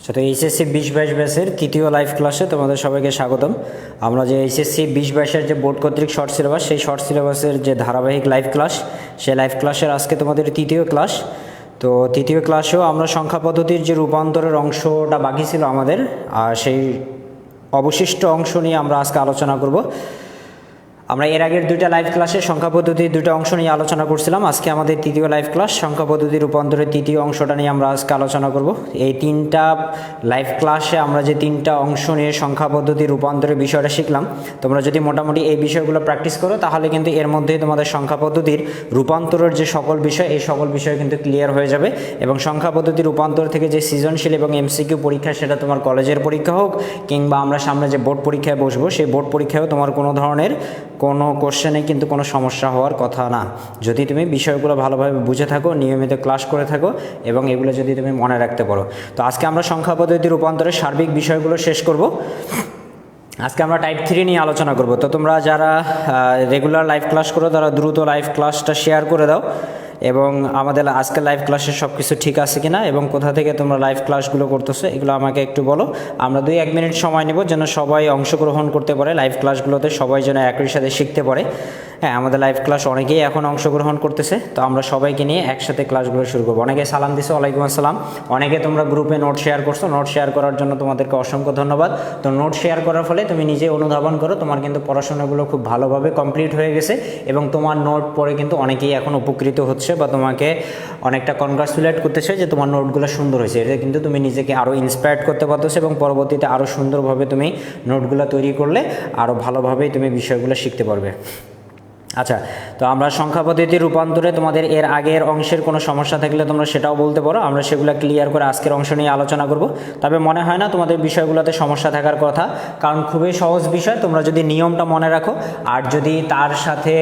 তো এইচএসসি 2022 ব্যাচের তৃতীয় লাইভ ক্লাসে তোমাদের সবাইকে স্বাগতম। আমরা যে এইচএসসি 2022-এর যে বোর্ড কর্তৃক শর্ট সিলেবাস, সেই শর্ট সিলেবাসের যে ধারাবাহিক লাইভ ক্লাস, সেই লাইভ ক্লাসের আজকে তোমাদের তৃতীয় ক্লাস। তো তৃতীয় ক্লাসেও আমরা সংখ্যা পদ্ধতির যে রূপান্তরের অংশটা বাকি ছিল আমাদের, আর সেই অবশিষ্ট অংশ নিয়ে আমরা আজকে আলোচনা করব। আমরা এর আগের দুইটা লাইভ ক্লাসে সংখ্যা পদ্ধতির দুইটা অংশ নিয়ে আলোচনা করছিলাম। আজকে আমাদের তৃতীয় লাইভ ক্লাস সংখ্যা পদ্ধতির রূপান্তরের তৃতীয় অংশটা নিয়ে আমরা আজকে আলোচনা করব। এই তিনটা লাইভ ক্লাসে আমরা যে তিনটা অংশ নিয়ে সংখ্যা পদ্ধতির রূপান্তরের বিষয়টা শিখলাম, তোমরা যদি মোটামুটি এই বিষয়গুলো প্র্যাকটিস করো তাহলে কিন্তু এর মধ্যেই তোমাদের সংখ্যা পদ্ধতির রূপান্তরের যে সকল বিষয়, এই সকল বিষয় কিন্তু ক্লিয়ার হয়ে যাবে। এবং সংখ্যা পদ্ধতির রূপান্তর থেকে যে সৃজনশীল এবং এমসিকিউ পরীক্ষা, সেটা তোমার কলেজের পরীক্ষা হোক কিংবা আমরা সামনে যে বোর্ড পরীক্ষায় বসবো, সেই বোর্ড পরীক্ষায়ও তোমার কোনো ধরনের কোনো কোশ্চেনে কিন্তু কোনো সমস্যা হওয়ার কথা না, যদি তুমি বিষয়গুলো ভালোভাবে বুঝে থাকো, নিয়মিত ক্লাস করে থাকো এবং এগুলো যদি তুমি মনে রাখতে পারো। তো আজকে আমরা সংখ্যা পদ্ধতির রূপান্তরের সার্বিক বিষয়গুলো শেষ করব। আজকে আমরা টাইপ 3 নিয়ে আলোচনা করব। তো তোমরা যারা রেগুলার লাইভ ক্লাস করো তারা দ্রুত লাইভ ক্লাসটা শেয়ার করে দাও এবং আমাদের আজকের লাইভ ক্লাসের সব কিছু ঠিক আছে কিনা এবং কোথা থেকে তোমরা লাইভ ক্লাসগুলো করতেছো এগুলো আমাকে একটু বলো। আমরা 2-1 মিনিট সময় নেব যেন সবাই অংশগ্রহণ করতে পারে লাইভ ক্লাসগুলোতে, সবাই যেন একই সাথে শিখতে পারে। হ্যাঁ, আমাদের লাইভ ক্লাস অনেকেই এখন অংশগ্রহণ করতেছে, তো আমরা সবাইকে নিয়ে একসাথে ক্লাসগুলো শুরু করবো। অনেকে সালাম দিছো, ওয়ালাইকুম আসসালাম। অনেকে তোমরা গ্রুপে নোট শেয়ার করছো, নোট শেয়ার করার জন্য তোমাদেরকে অসংখ্য ধন্যবাদ। তো নোট শেয়ার করার ফলে তুমি নিজে অনুধাবন করো, তোমার কিন্তু পড়াশোনাগুলো খুব ভালোভাবে কমপ্লিট হয়ে গেছে এবং তোমার নোট পড়ে কিন্তু অনেকেই এখন উপকৃত হচ্ছে বা তোমাকে অনেকটা কনগ্রাচুলেট করতেছে যে তোমার নোটগুলো সুন্দর হয়েছে। এটা কিন্তু তুমি নিজেকে আরও ইন্সপায়ার্ড করতে পারতেছো এবং পরবর্তীতে আরও সুন্দরভাবে তুমি নোটগুলো তৈরি করলে আরও ভালোভাবেই তুমি বিষয়গুলো শিখতে পারবে। আচ্ছা, তো আমরা সংখ্যা পদ্ধতির রূপান্তরে তোমাদের এর আগের অংশের কোনো সমস্যা থাকলে তোমরা সেটাও বলতে পারো, আমরা সেগুলো ক্লিয়ার করে আজকের অংশ নিয়ে আলোচনা করব। তবে মনে হয় না তোমাদের বিষয়গুলোতে সমস্যা থাকার কথা, কারণ খুবই সহজ বিষয়। তোমরা যদি নিয়মটা মনে রাখো আর যদি তার সাথে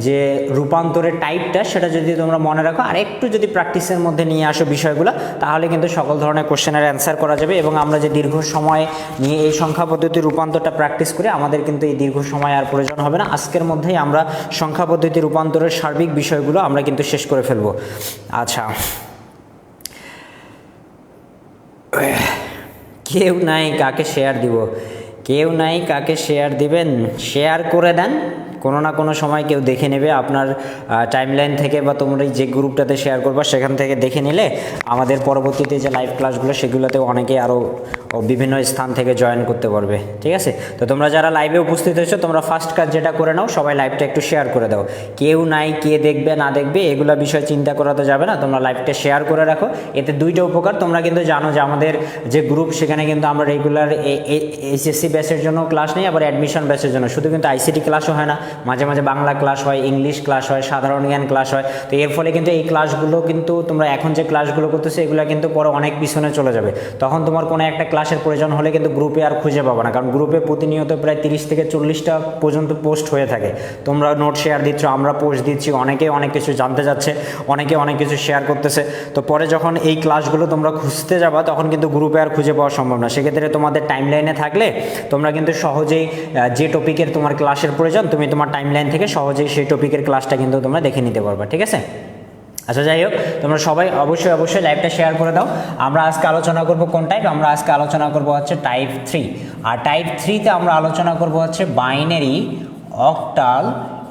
যে রূপান্তরের টাইপটা সেটা যদি তোমরা মনে রাখো আর একটু যদি প্র্যাকটিসের মধ্যে নিয়ে আসো বিষয়গুলো, তাহলে কিন্তু সকল ধরনের কোশ্চেনের অ্যান্সার করা যাবে। এবং আমরা যে দীর্ঘ সময় নিয়ে এই সংখ্যা পদ্ধতির রূপান্তরটা প্র্যাকটিস করি, আমাদের কিন্তু এই দীর্ঘ সময় আর প্রয়োজন হবে না। আজকের মধ্যেই আমরা সংখ্যা পদ্ধতি রূপান্তরের সার্বিক বিষয়গুলো আমরা কিন্তু শেষ করে ফেলবো। আচ্ছা, কেউ নাই কাকে শেয়ার দিব? কেউ নাই কাকে শেয়ার দিবেন? শেয়ার করে দেন, কোনো না কোনো সময় কেউ দেখে নেবে আপনার টাইমলাইন থেকে, বা তোমরা যে গ্রুপটাতে শেয়ার করবা সেখান থেকে দেখে নিলে আমাদের পরবর্তীতে যে লাইভ ক্লাসগুলো সেগুলোতে অনেকে আরও বিভিন্ন স্থান থেকে জয়েন করতে পারবে। ঠিক আছে, তো তোমরা যারা লাইভে উপস্থিত হয়েছো তোমরা ফার্স্ট কাজ যেটা করে নাও, সবাই লাইভটা একটু শেয়ার করে দাও। কেউ নাই, কে দেখবে না দেখবে এগুলো বিষয় চিন্তা করা তো যাবে না, তোমরা লাইভটা শেয়ার করে রাখো। এতে দুইটা উপকার, তোমরা কিন্তু জানো যে আমাদের যে গ্রুপ সেখানে কিন্তু আমরা রেগুলার এইচএসসি ব্যাচের জন্য ক্লাস নেই, আবার অ্যাডমিশন ব্যাচের জন্য শুধু কিন্তু আইসিটি ক্লাসও হয় না, মাঝে মাঝে বাংলা ক্লাস হয়, ইংলিশ ক্লাস হয়, সাধারণ জ্ঞান ক্লাস হয়। তো এর ফলে কিন্তু এই ক্লাসগুলো কিন্তু তোমরা এখন যে ক্লাসগুলো করতেছো এগুলো কিন্তু পরে অনেক পিছনে চলে যাবে। তখন তোমার কোনো একটা ক্লাসের প্রয়োজন হলে কিন্তু গ্রুপে আর খুঁজে পাবো না, কারণ গ্রুপে প্রতিনিয়ত প্রায় 30 থেকে 40টা পর্যন্ত পোস্ট হয়ে থাকে। তোমরা নোট শেয়ার দিচ্ছ, আমরা পোস্ট দিচ্ছি, অনেকে অনেক কিছু জানতে যাচ্ছে, অনেকে অনেক কিছু শেয়ার করতেছে। তো পরে যখন এই ক্লাসগুলো তোমরা খুঁজতে যাবা তখন কিন্তু গ্রুপে আর খুঁজে পাওয়া সম্ভব না। সেক্ষেত্রে তোমাদের টাইমলাইনে থাকলে তোমরা কিন্তু সহজেই যে টপিকের তোমার ক্লাসের প্রয়োজন তুমি তোমার টাইমলাইন থেকে সহজেই সেই টপিকের ক্লাসটা কিন্তু তোমরা দেখে নিতে পারবে। ঠিক আছে, আচ্ছা যাই হোক, তোমরা সবাই অবশ্যই লাইভটা শেয়ার করে দাও। আমরা আজকে আলোচনা করব কোন টাইপ? আমরা আজকে আলোচনা করব হচ্ছে টাইপ 3। আর টাইপ 3-তে আমরা আলোচনা করব হচ্ছে বাইনারি, অক্টাল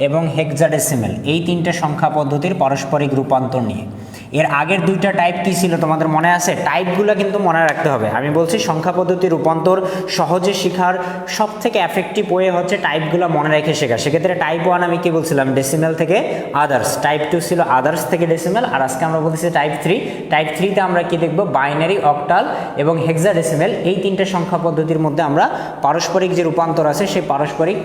এবং হেক্সাডেসিমেল, এই তিনটে সংখ্যা পদ্ধতির পারস্পরিক রূপান্তর নিয়ে। এর আগের দুইটা টাইপ কী ছিল তোমাদের মনে আছে? টাইপগুলো কিন্তু মনে রাখতে হবে। আমি বলছি সংখ্যা পদ্ধতির রূপান্তর সহজে শেখার সবথেকে এফেক্টিভ ওয়ে হচ্ছে টাইপগুলো মনে রেখে শেখা। সেক্ষেত্রে টাইপ 1 আমি কী বলছিলাম? ডেসিমেল থেকে আদার্স। টাইপ 2 ছিল আদার্স থেকে ডেসিমেল। আর আজকে আমরা বলতেছি টাইপ 3। টাইপ 3-তে আমরা কি দেখব? বাইনারি, অক্টাল এবং হেক্সাডেসিমেল, এই তিনটে সংখ্যা পদ্ধতির মধ্যে আমরা পারস্পরিক যে রূপান্তর আছে সেই পারস্পরিক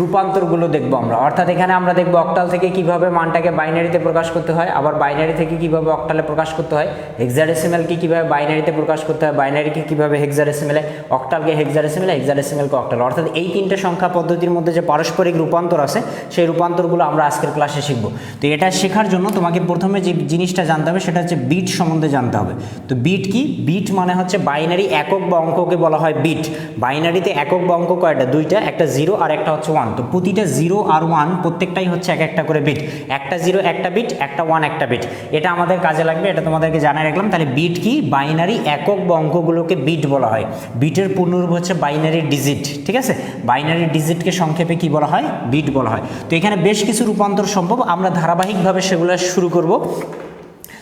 রূপান্তরগুলো দেখবো আমরা। অর্থাৎ এখানে আমরা দেখবো অক্টাল থেকে কিভাবে মানটাকে বাইনারিতে প্রকাশ করতে হয়, আবার বাইনারি থেকে কিভাবে অক্টালে প্রকাশ করতে হয়, হেক্সাডেসিমেলকে কিভাবে বাইনারিতে প্রকাশ করতে হয়, বাইনারিকে কিভাবে হেক্সাডেসিমেলে, অক্টালকে হেক্সাডেসিমেলে, হেক্সাডেসিমেলকে অক্টাল। অর্থাৎ এই তিনটে সংখ্যা পদ্ধতির মধ্যে যে পারস্পরিক রূপান্তর আছে সেই রূপান্তরগুলো আমরা আজকের ক্লাসে শিখবো। তো এটা শেখার জন্য তোমাকে প্রথমে যে জিনিসটা জানতে হবে সেটা হচ্ছে বিট সম্বন্ধে জানতে হবে। তো বিট কি? বিট মানে হচ্ছে বাইনারি একক বা অঙ্ককে বলা হয় বিট। বাইনারিতে একক বা অঙ্ক কয়টা? দুইটা, একটা 0 আর একটা হচ্ছে 1। 1, তো প্রতিটা 0 আর 1 প্রত্যেকটাই হচ্ছে এক একটা করে বিট, একটা 0 একটা বিট, একটা 1 একটা বিট। এটা আমাদের কাজে লাগবে, এটা তোমাদেরকে জানাই রাখলাম। তাহলে বিট কি? বাইনারি একক বা অঙ্কগুলোকে বিট বলা হয়। বিটের পূর্ণরূপ হচ্ছে বাইনারি ডিজিট, ঠিক আছে? বাইনারি ডিজিটকে সংক্ষেপে কি বলা হয়? বিট বলা হয়। তো এখানে বেশ কিছু রূপান্তর সম্ভব, আমরা ধারাবাহিকভাবে সেগুলো শুরু করব।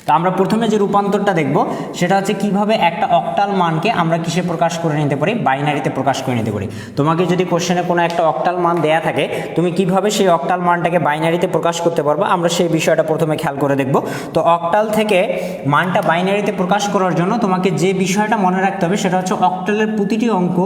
তো আমরা প্রথমে যে রূপান্তরটা দেখব সেটা হচ্ছে কিভাবে একটা অক্টাল মানকে আমরা কিসে প্রকাশ করে নিতে পারি? বাইনারিতে প্রকাশ করে নিতে পারি। তোমাকে যদি কোশ্চেনে কোনো একটা অক্টাল মান দেয়া থাকে, তুমি কিভাবে সেই অক্টাল মানটাকে বাইনারিতে প্রকাশ করতে পারবে, আমরা সেই বিষয়টা প্রথমে খেয়াল করে দেখব। তো অক্টাল থেকে মানটা বাইনারিতে প্রকাশ করার জন্য তোমাকে যে বিষয়টা মনে রাখতে হবে সেটা হচ্ছে অক্টালের প্রতিটি অঙ্ক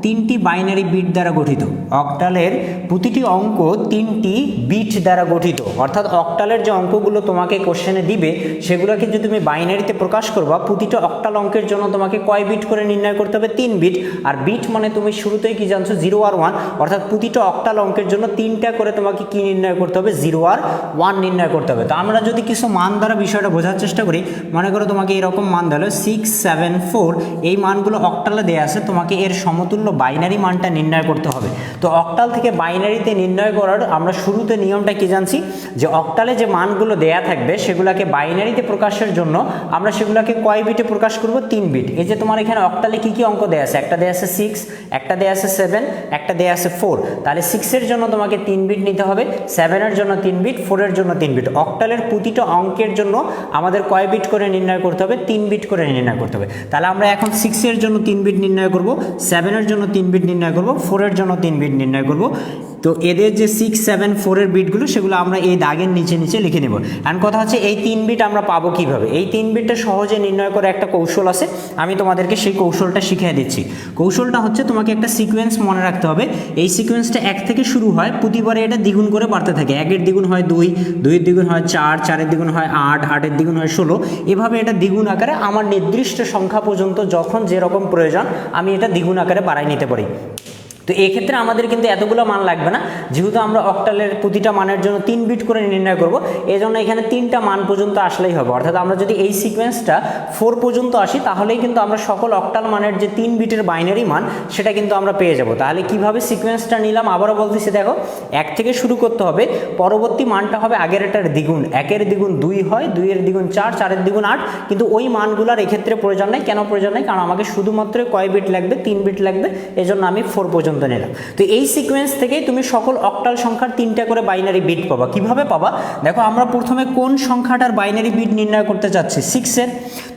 3টি বাইনারি বিট দ্বারা গঠিত। অক্টালের প্রতিটি অঙ্ক 3টি বিট দ্বারা গঠিত, অর্থাৎ অক্টালের যে অঙ্কগুলো তোমাকে কোশ্চেনে দিবে সেগুলোকে যদি তুমি বাইনারিতে প্রকাশ করবা, প্রতিটা অক্টাল অঙ্কের জন্য তোমাকে কয় বিট করে নির্ণয় করতে হবে? 3 বিট। আর বিট মানে তুমি শুরুতেই কি জানছো? 0 আর 1, অর্থাৎ প্রতিটা অক্টাল অঙ্কের জন্য 3টা করে তোমাকে কি নির্ণয় করতে হবে? 0 আর 1 নির্ণয় করতে হবে। তো আমরা যদি কিছু মান দ্বারা বিষয়টা বোঝার চেষ্টা করি, মনে করো তোমাকে এরকম মান দিল 6, 7, 4, এই মানগুলো অক্টালে দেওয়া আছে, তোমাকে এর সমতুল্য বাইনারি মানটা নির্ণয় করতে হবে। তো অক্টাল থেকে বাইনারিতে নির্ণয় করার আমরা শুরুতে নিয়মটা কি জানছি, যে অক্টালে যে মানগুলো দেয়া থাকবে সেগুলোকে বাইনারিতে প্রকাশের জন্য আমরা সেগুলোকে কয় বিটে প্রকাশ করব? 3 বিট। এই যে তোমার এখানে অক্টালে কি কি অঙ্ক দেয়া আছে? একটা দেয়া আছে 6, একটা দেয়া আছে 7, একটা দেয়া আছে 4। তাহলে 6 এর জন্য তোমাকে 3 বিট নিতে হবে, 7 এর জন্য 3 বিট, 4 এর জন্য 3 বিট। অক্টালের প্রতিটা অঙ্কের জন্য আমাদের কয় বিট করে নির্ণয় করতে হবে? 3 বিট করে নির্ণয় করতে হবে। তাহলে আমরা এখন 6 এর জন্য 3 বিট নির্ণয় করব, 7 এর জন্য 3 বিট নির্ণয় করব, 4 এর জন্য 3 বিট নির্ণয় করব। তো এদের যে 6, 7, 4 এর বিটগুলো সেগুলো আমরা এই দাগের নিচে নিচে লিখে নেব। এখন কথা হচ্ছে এই 3 বিট আমরা পাবো কিভাবে? এই 3 বিটটা সহজে নির্ণয় করে একটা কৌশল আছে, আমি তোমাদেরকে সেই কৌশলটা শিখিয়ে দিচ্ছি। কৌশলটা হচ্ছে তোমাকে একটা সিকোয়েন্স মনে রাখতে হবে। এই সিকোয়েন্সটা 1 থেকে শুরু হয়, প্রতিবারে এটা দ্বিগুণ করে বাড়তে থাকে। 1-এর দ্বিগুণ হয় 2, 2-এর দ্বিগুণ হয় 4, 4-এর দ্বিগুণ হয় 8, 8-এর দ্বিগুণ হয় 16। এভাবে এটা দ্বিগুণ আকারে আমার নির্দিষ্ট সংখ্যা পর্যন্ত যখন যেরকম প্রয়োজন আমি এটা দ্বিগুণ আকারে বাড়াই নিতে পারি। তো এক্ষেত্রে আমাদের কিন্তু এতগুলো মান লাগবে না, যেহেতু আমরা অক্টালের প্রতিটা মানের জন্য 3 বিট করে নির্ণয় করব, এই জন্য এখানে 3টা মান পর্যন্ত আসলেই হবে। অর্থাৎ আমরা যদি এই সিকোয়েন্সটা 4 পর্যন্ত আসি তাহলেই কিন্তু আমরা সকল অক্টাল মানের যে 3 বিটের বাইনারি মান সেটা কিন্তু আমরা পেয়ে যাব। তাহলে কিভাবে সিকোয়েন্সটা নিলাম আবারও বলতেছি, দেখো 1 থেকে শুরু করতে হবে, পরবর্তী মানটা হবে আগের এটার দ্বিগুণ। 1-এর দ্বিগুণ 2 হয়, 2-এর দ্বিগুণ 4, 4-এর দ্বিগুণ 8, কিন্তু ওই মানগুলোর এক্ষেত্রে প্রয়োজন নেই। কেন প্রয়োজন নেই? কারণ আমাকে শুধুমাত্র কয় বিট লাগবে? 3 বিট লাগবে, এজন্য আমি 4 পর্যন্ত নিলাম। তো এই সিকোয়েন্স থেকেই তুমি সকল অক্টাল সংখ্যার 3টা করে বাইনারি বিট পাবা। কিভাবে পাবা? দেখো আমরা প্রথমে কোন সংখ্যাটার বাইনারি বিট নির্ণয় করতে চাচ্ছি? 6 এর।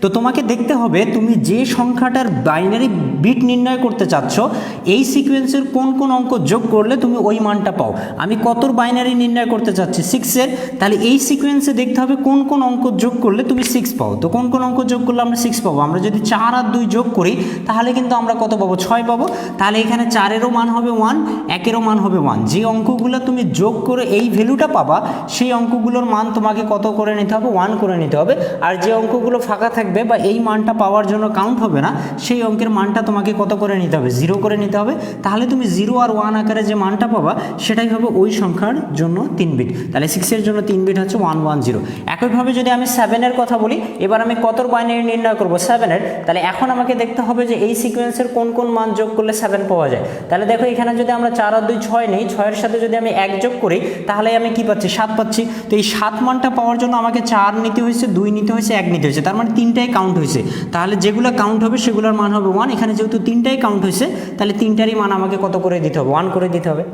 তো তোমাকে দেখতে হবে তুমি যে সংখ্যাটার বাইনারি বিট নির্ণয় করতে চাচ্ছ এই সিকোয়েন্সের কোন কোন অঙ্ক যোগ করলে তুমি ওই মানটা পাও। আমি কতর বাইনারি নির্ণয় করতে চাচ্ছি? 6 এর। তাহলে এই সিকোয়েন্সে দেখতে হবে কোন কোন অঙ্ক যোগ করলে তুমি 6 পাও। তো কোন কোন অঙ্ক যোগ করলে আমরা 6 পাবো? আমরা যদি 4 আর 2 যোগ করি তাহলে কিন্তু আমরা কত পাবো? 6 পাবো। তাহলে এখানে 4-এরও মান হবে 1, 1-এরও মান হবে 1। যে অঙ্কগুলো তুমি যোগ করে এই ভ্যালুটা পাবা সেই অঙ্কগুলোর মান তোমাকে কত করে নিতে হবে? 1 করে নিতে হবে। আর যে অঙ্কগুলো ফাঁকা থাকবে বা এই মানটা পাওয়ার জন্য কাউন্ট হবে না সেই অঙ্কের মানটা তোমাকে কত করে নিতে হবে? 0 করে নিতে হবে। তাহলে তুমি 0 আর 1 আকারে যে মানটা পাবা সেটাই হবে ওই সংখ্যার জন্য 3 বিট। তাহলে 6 এর জন্য 3 বিট হচ্ছে 110। একইভাবে যদি আমি 7 এর কথা বলি, এবার আমি কতর বাইনারি নির্ণয় করব? 7 এর। তাহলে এখন আমাকে দেখতে হবে যে এই সিকোয়েন্সের কোন কোন মান যোগ করলে 7 পাওয়া যায়। তাহলে দেখো এখানে যদি আমরা 4 আর 2 6 নেই, 6-এর সাথে যদি আমি 1 যোগ করি তাহলে আমি কি পাচ্ছি? 7 পাচ্ছি। তো এই 7 মানটা পাওয়ার জন্য আমাকে 4 নিতে হয়েছে, 2 নিতে হয়েছে, 1 নিতে হয়েছে, তার মানে 3টাই কাউন্ট হয়েছে। তাহলে যেগুলো কাউন্ট হবে সেগুলোর মান হবে 1। এখানে যেহেতু 3টাই কাউন্ট হয়েছে তাহলে 3টারই মান আমাকে কত করে দিতে হবে? 1 করে দিতে হবে।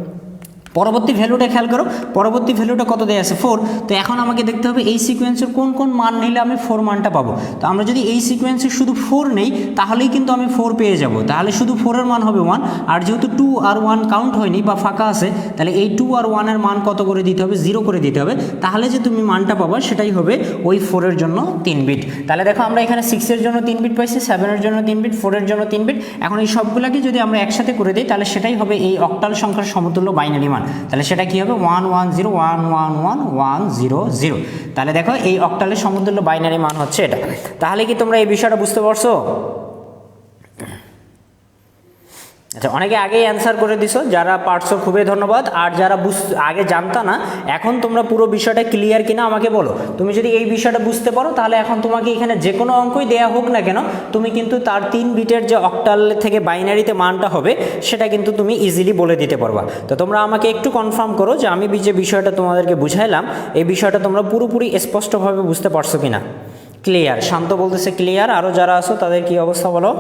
পরবর্তী ভ্যালুটা খেয়াল করো, পরবর্তী ভ্যালুটা কত দেয়া আছে? 4। তো এখন আমাকে দেখতে হবে এই সিকোয়েন্সের কোন কোন মান নিলে আমি 4 মানটা পাবো। তো আমরা যদি এই সিকোয়েন্সের শুধু 4 নেই তাহলেই কিন্তু আমি 4 পেয়ে যাব। তাহলে শুধু 4 এর মান হবে 1। আর যেহেতু 2 আর 1 কাউন্ট হয়নি বা ফাঁকা আছে, তাহলে এই 2 আর 1 এর মান কত করে দিতে হবে? 0 করে দিতে হবে। তাহলে যে তুমি মানটা পাবা সেটাই হবে ওই 4 এর জন্য 3 বিট। তাহলে দেখো আমরা এখানে 6 এর জন্য 3 বিট পাইছি, 7 এর জন্য 3 বিট, 4 এর জন্য 3 বিট। এখন এই সবগুলোকে যদি আমরা একসাথে করে দিই তাহলে সেটাই হবে এই অক্টাল সংখ্যার সমতুল্য বাইনারি মান। তাহলে সেটা কি হবে? 110111110। তাহলে দেখো এই অক্টালের সমতুল্য বাইনারি মান হচ্ছে এটা। তাহলে কি তোমরা এই বিষয়টা বুঝতে পারছো? আচ্ছা, অনেকে আগেই অ্যান্সার করে দিছো, যারা পারছো খুবই ধন্যবাদ। আর যারা আগে জানতা না, এখন তোমরা পুরো বিষয়টা ক্লিয়ার কিনা আমাকে বলো। তুমি যদি এই বিষয়টা বুঝতে পারো তাহলে এখন তোমাকে এখানে যে কোনো অঙ্কই দেয়া হোক না কেন, তুমি কিন্তু তার 3 বিটের যে অক্টাল থেকে বাইনারিতে মানটা হবে সেটা কিন্তু তুমি ইজিলি বলে দিতে পারবা। তো তোমরা আমাকে একটু কনফার্ম করো যে আমি যে বিষয়টা তোমাদেরকে বুঝাইলাম এই বিষয়টা তোমরা পুরোপুরি স্পষ্টভাবে বুঝতে পারছো কিনা। ক্লিয়ার, শান্ত বলতেছে ক্লিয়ার। আরও যারা আছো তাদের কি অবস্থা বলো।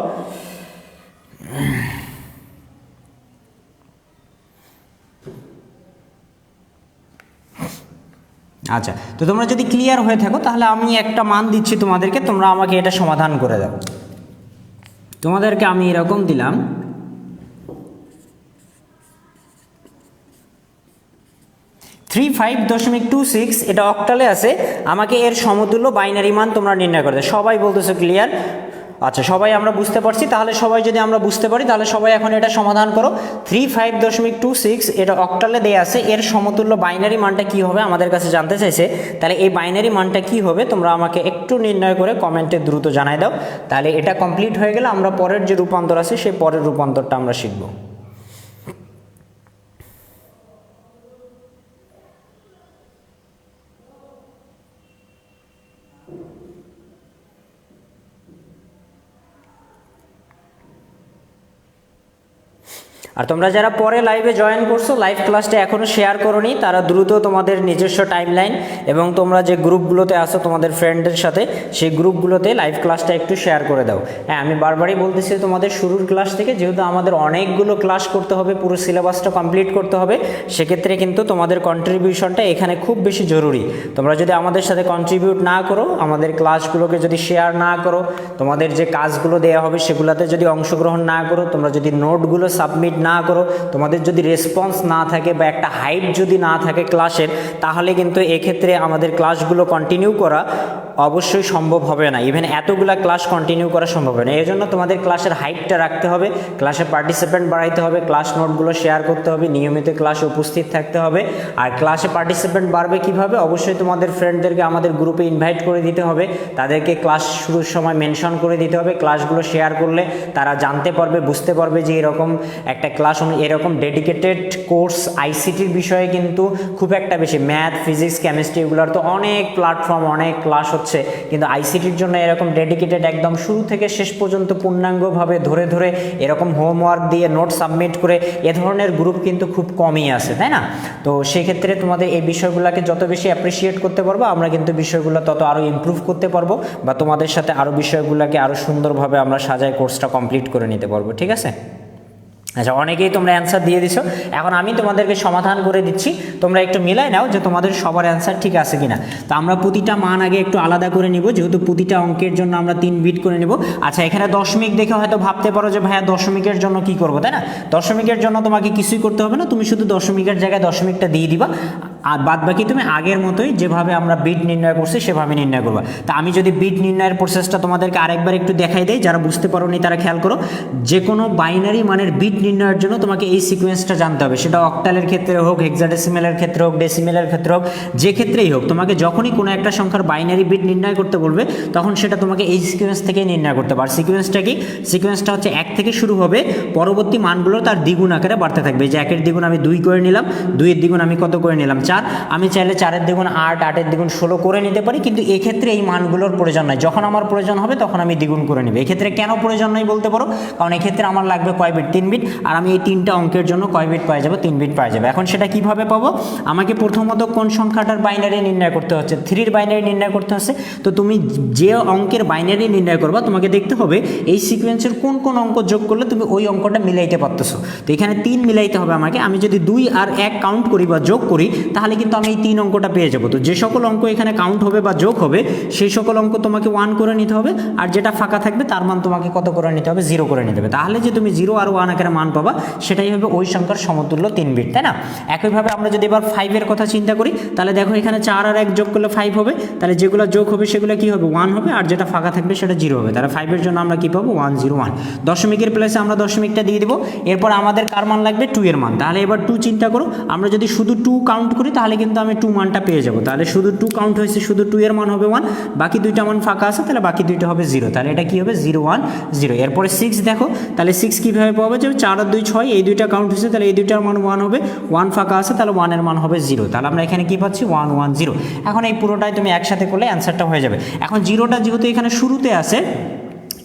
আচ্ছা, তো তোমরা যদি ক্লিয়ার হয়ে থাকো তাহলে আমি একটা মান দিচ্ছি তোমাদেরকে, তোমরা আমাকে এটা সমাধান করে দাও। তোমাদেরকে আমি এরকম দিলাম 35.26, এটা অক্টালে আছে। আমাকে এর সমতুল্য বাইনারি মান তোমরা নির্ণয় করে দাও। সবাই বলতেছো ক্লিয়ার। আচ্ছা, সবাই আমরা বুঝতে পারছি। তাহলে সবাই যদি আমরা বুঝতে পারি তাহলে সবাই এখন এটা সমাধান করো। 35.26 এটা অক্টালে দেয়া আছে, এর সমতুল্য বাইনারি মানটা কি হবে আমাদের কাছে জানতে চাইছে। তাহলে এই বাইনারি মানটা কি হবে তোমরা আমাকে একটু নির্ণয় করে কমেন্টে দ্রুত জানাই দাও। তাহলে এটা কমপ্লিট হয়ে গেলে আমরা পরের যে রূপান্তর আছে সেই পরের রূপান্তরটা আমরা শিখব। আর তোমরা যারা পরে লাইভে জয়েন করছো, লাইভ ক্লাসটা এখনও শেয়ার করোনি, তারা দ্রুত তোমাদের নিজস্ব টাইমলাইন এবং তোমরা যে গ্রুপগুলোতে আসো তোমাদের ফ্রেন্ডদের সাথে, সেই গ্রুপগুলোতে লাইভ ক্লাসটা একটু শেয়ার করে দাও। হ্যাঁ, আমি বারবারই বলতেছি তোমাদের শুরুর ক্লাস থেকে, যেহেতু আমাদের অনেকগুলো ক্লাস করতে হবে, পুরো সিলেবাসটা কমপ্লিট করতে হবে, সেক্ষেত্রে কিন্তু তোমাদের কন্ট্রিবিউশনটা এখানে খুব বেশি জরুরি। তোমরা যদি আমাদের সাথে কন্ট্রিবিউট না করো, আমাদের ক্লাসগুলোকে যদি শেয়ার না করো, তোমাদের যে কাজগুলো দেওয়া হবে সেগুলোতে যদি অংশগ্রহণ না করো, তোমরা যদি নোটগুলো সাবমিট না করো, তোমাদের যদি রেসপন্স না থাকে বা একটা হাইপ যদি না থাকে ক্লাসের, তাহলে কিন্তু এক্ষেত্রে আমাদের ক্লাসগুলো কন্টিনিউ করা অবশ্যই সম্ভব হবে না। ইভেন এতগুলা ক্লাস কন্টিনিউ করা সম্ভব হবে না। এই জন্য তোমাদের ক্লাসের হাইপটা রাখতে হবে, ক্লাসে পার্টিসিপেন্ট বাড়াইতে হবে, ক্লাস নোটগুলো শেয়ার করতে হবে, নিয়মিত ক্লাসে উপস্থিত থাকতে হবে। আর ক্লাসে পার্টিসিপেন্ট বাড়বে কীভাবে? অবশ্যই তোমাদের ফ্রেন্ডদেরকে আমাদের গ্রুপে ইনভাইট করে দিতে হবে, তাদেরকে ক্লাস শুরুর সময় মেনশন করে দিতে হবে। ক্লাসগুলো শেয়ার করলে তারা জানতে পারবে, বুঝতে পারবে যে এরকম একটা ক্লাস, এরকম ডেডিকেটেড কোর্স আইসিটির বিষয়ে কিন্তু খুব একটা বেশি, ম্যাথ, ফিজিক্স, কেমিস্ট্রি এগুলোর তো অনেক প্ল্যাটফর্ম, অনেক ক্লাস হচ্ছে, কিন্তু আইসিটির জন্য এরকম ডেডিকেটেড একদম শুরু থেকে শেষ পর্যন্ত পূর্ণাঙ্গভাবে ধরে ধরে এরকম হোমওয়ার্ক দিয়ে নোট সাবমিট করে এ ধরনের গ্রুপ কিন্তু খুব কমই আছে, তাই না? তো সেক্ষেত্রে তোমাদের এই বিষয়গুলোকে যত বেশি অ্যাপ্রিসিয়েট করতে পারবো, আমরা কিন্তু বিষয়গুলো তত আরও ইমপ্রুভ করতে পারবো, বা তোমাদের সাথে আরও বিষয়গুলোকে আরও সুন্দরভাবে আমরা সাজায় কোর্সটা কমপ্লিট করে নিতে পারবো। ঠিক আছে? আচ্ছা, অনেকেই তোমরা অ্যান্সার দিয়ে দিছো, এখন আমি তোমাদেরকে সমাধান করে দিচ্ছি, তোমরা একটু মিলাই নাও যে তোমাদের সবার অ্যান্সার ঠিক আছে কিনা। তো আমরা প্রতিটা মান আগে একটু আলাদা করে নিব, যেহেতু প্রতিটা অঙ্কের জন্য আমরা 3 বিট করে নিব। আচ্ছা, এখানে দশমিক দেখে হয়তো ভাবতে পারো যে ভাইয়া দশমিকের জন্য কি করবো, তাই না? দশমিকের জন্য তোমাকে কিছুই করতে হবে না, তুমি শুধু দশমিকের জায়গায় দশমিকটা দিয়ে দিবা, আর বাদ বাকি তুমি আগের মতোই যেভাবে আমরা বিট নির্ণয় করছি সেভাবে নির্ণয় করবা। তা আমি যদি বিট নির্ণয়ের প্রসেসটা তোমাদেরকে আরেকবার একটু দেখাই দেই, যারা বুঝতে পারোনি তারা খেয়াল করো। যে কোনো বাইনারি মানের বিট নির্ণয়ের জন্য তোমাকে এই সিকোয়েন্সটা জানতে হবে, সেটা অক্টালের ক্ষেত্রে হোক, হেক্সাডেসিমেলের ক্ষেত্রে হোক, ডেসিমেলের ক্ষেত্রে হোক, যে ক্ষেত্রেই হোক, তোমাকে যখনই কোনো একটা সংখ্যার বাইনারি বিট নির্ণয় করতে বলবে তখন সেটা তোমাকে এই সিকোয়েন্স থেকে নির্ণয় করতে পারবে। সিকোয়েন্সটা কি? সিকোয়েন্সটা হচ্ছে 1 থেকে শুরু হবে, পরবর্তী মানগুলো তার দ্বিগুণ আকারে বাড়তে থাকবে। যে 1-এর দ্বিগুণ আমি 2 করে নিলাম, 2-এর দ্বিগুণ আমি কত করে নিলাম? 4। আমি চাইলে 4-এর দ্বিগুণ 8, 8-এর দ্বিগুণ 16 করে নিতে পারি, কিন্তু এক্ষেত্রে এই মানগুলোর প্রয়োজন নয়। যখন আমার প্রয়োজন হবে তখন আমি দ্বিগুণ করে নেব। এক্ষেত্রে কেন প্রয়োজন নয় বলতে পারো? কারণ এক্ষেত্রে আমার লাগবে কয় বিট? 3 বিট, আর আমি এই 3টা অঙ্কের জন্য কয় বিট পাই যাবো? 3 বিট পাই যাবে। এখন সেটা কিভাবে পাবো? আমাকে প্রথমত কোন সংখ্যাটার বাইনারি নির্ণয় করতে হচ্ছে? 3-এর বাইনারি নির্ণয় করতে হচ্ছে। তো তুমি যে অঙ্কের বাইনারি নির্ণয় করবা, তোমাকে দেখতে হবে এই সিকোয়েন্সের কোন কোন অঙ্ক যোগ করলে তুমি ওই অঙ্কটা মিলাইতে পারতেছো। তো এখানে 3 মিলাইতে হবে আমাকে। আমি যদি 2 আর 1 কাউন্ট করি বা যোগ করি, তাহলে কিন্তু আমি এই 3 অঙ্কটা পেয়ে যাবো। তো যে সকল অঙ্ক এখানে কাউন্ট হবে বা যোগ হবে, সেই সকল অঙ্ক তোমাকে 1 করে নিতে হবে, আর যেটা ফাঁকা থাকবে তার মান তোমাকে কত করে নিতে হবে? 0 করে নিতে হবে। তাহলে যে তুমি 0 আর 1 আকারে মান পাবা, সেটাই হবে ওই সংখ্যার সমতুল্য 3 বিট, তাই না? একইভাবে আমরা যদি এবার 5-এর কথা চিন্তা করি, তাহলে দেখো এখানে 4 আর 1 যোগ করলে 5 হবে, তাহলে যেগুলো যোগ হবে সেগুলো কি হবে? 1 হবে, আর যেটা ফাঁকা থাকবে সেটা 0 হবে। তাহলে 5-এর জন্য আমরা কি পাবো? 1 0 1। দশমিকের প্লেসে আমরা দশমিকটা দিয়ে দেবো। এরপর আমাদের কার মান লাগবে? 2 এর মান। তাহলে এবার 2 চিন্তা করো, আমরা যদি শুধু 2 কাউন্ট করি তাহলে কিন্তু আমি 2 মানটা পেয়ে যাব। তাহলে শুধু 2 কাউন্ট হয়েছে, শুধু 2 এর মান হবে 1, বাকি দুইটা মান ফাঁকা আছে, তাহলে বাকি দুইটা হবে 0। তাহলে এটা কি হবে 0 1 0। এরপরে 6 দেখো, তাহলে 6 কীভাবে পাবো, যে 4 আর 2 6, এই দুইটা কাউন্ট হয়েছে, তাহলে এই দুইটার মান 1 হবে, 1 ফাঁকা আছে, তাহলে 1 এর মান হবে 0। তাহলে আমরা এখানে কি পাচ্ছি 1 1 0। এখন এই পুরোটাই তুমি একসাথে করলে অ্যান্সারটা হয়ে যাবে। এখন জিরোটা যেহেতু এখানে শুরুতে আছে,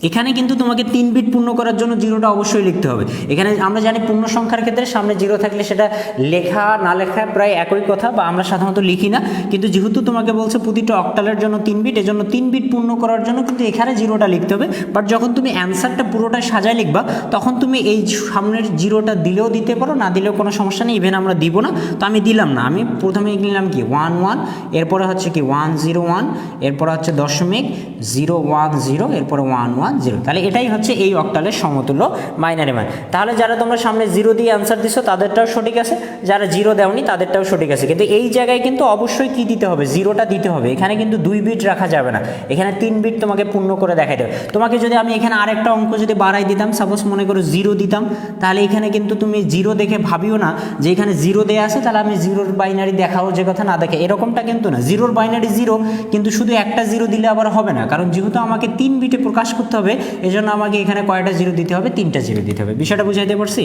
এখানে কিন্তু তোমাকে 3 বিট পূর্ণ করার জন্য জিরোটা অবশ্যই লিখতে হবে। এখানে আমরা জানি পূর্ণ সংখ্যার ক্ষেত্রে সামনে জিরো থাকলে সেটা লেখা না লেখা প্রায় একই কথা, বা আমরা সাধারণত লিখি না, কিন্তু যেহেতু তোমাকে বলছে প্রতিটা অক্টালের জন্য 3 বিট, এজন্য 3 বিট পূর্ণ করার জন্য কিন্তু এখানে জিরোটা লিখতে হবে। বাট যখন তুমি অ্যান্সারটা পুরোটা সাজায় লিখবা, তখন তুমি এই সামনের জিরোটা দিলেও দিতে পারো, না দিলেও কোনো সমস্যা নেই, ইভেন আমরা দিব না। তো আমি দিলাম না, আমি প্রথমে নিলাম কি 1 1, এরপরে হচ্ছে কি 1 0 1, এরপরে হচ্ছে 0.010, এরপরে 1 1 0। তাহলে এটাই হচ্ছে এই অক্টালের সমতুল্য বাইনারি মান। তাহলে যারা তোমরা সামনে 0 দিয়ে অ্যান্সার দিছো তাদেরটাও সঠিক আছে, যারা 0 দেওনি তাদেরটাও সঠিক আছে। কিন্তু এই জায়গায় কিন্তু অবশ্যই কি দিতে হবে, জিরোটা দিতে হবে। এখানে কিন্তু 2 বিট রাখা যাবে না, এখানে 3 বিট তোমাকে পূর্ণ করে দেখাই দেবে। তোমাকে যদি আমি এখানে আরেকটা অঙ্ক যদি বাড়াই দিতাম, সাপোজ মনে করো 0 দিতাম, তাহলে এখানে কিন্তু তুমি 0 দেখে ভাবিও না যে এখানে 0 দেওয়া আছে, তাহলে আমি 0-র বাইনারি দেখাও যে কথা না দেখে, এরকমটা কিন্তু না। 0-র বাইনারি 0, কিন্তু শুধু একটা 0 দিলে আবার হবে না, কারণ যেহেতু আমাকে 3 বিটে প্রকাশ করতে হবে, এই জন্য আমাকে এখানে কয়টা 0 দিতে হবে, 3টা 0 দিতে হবে। বিষয়টা বুঝাইতে পারছি?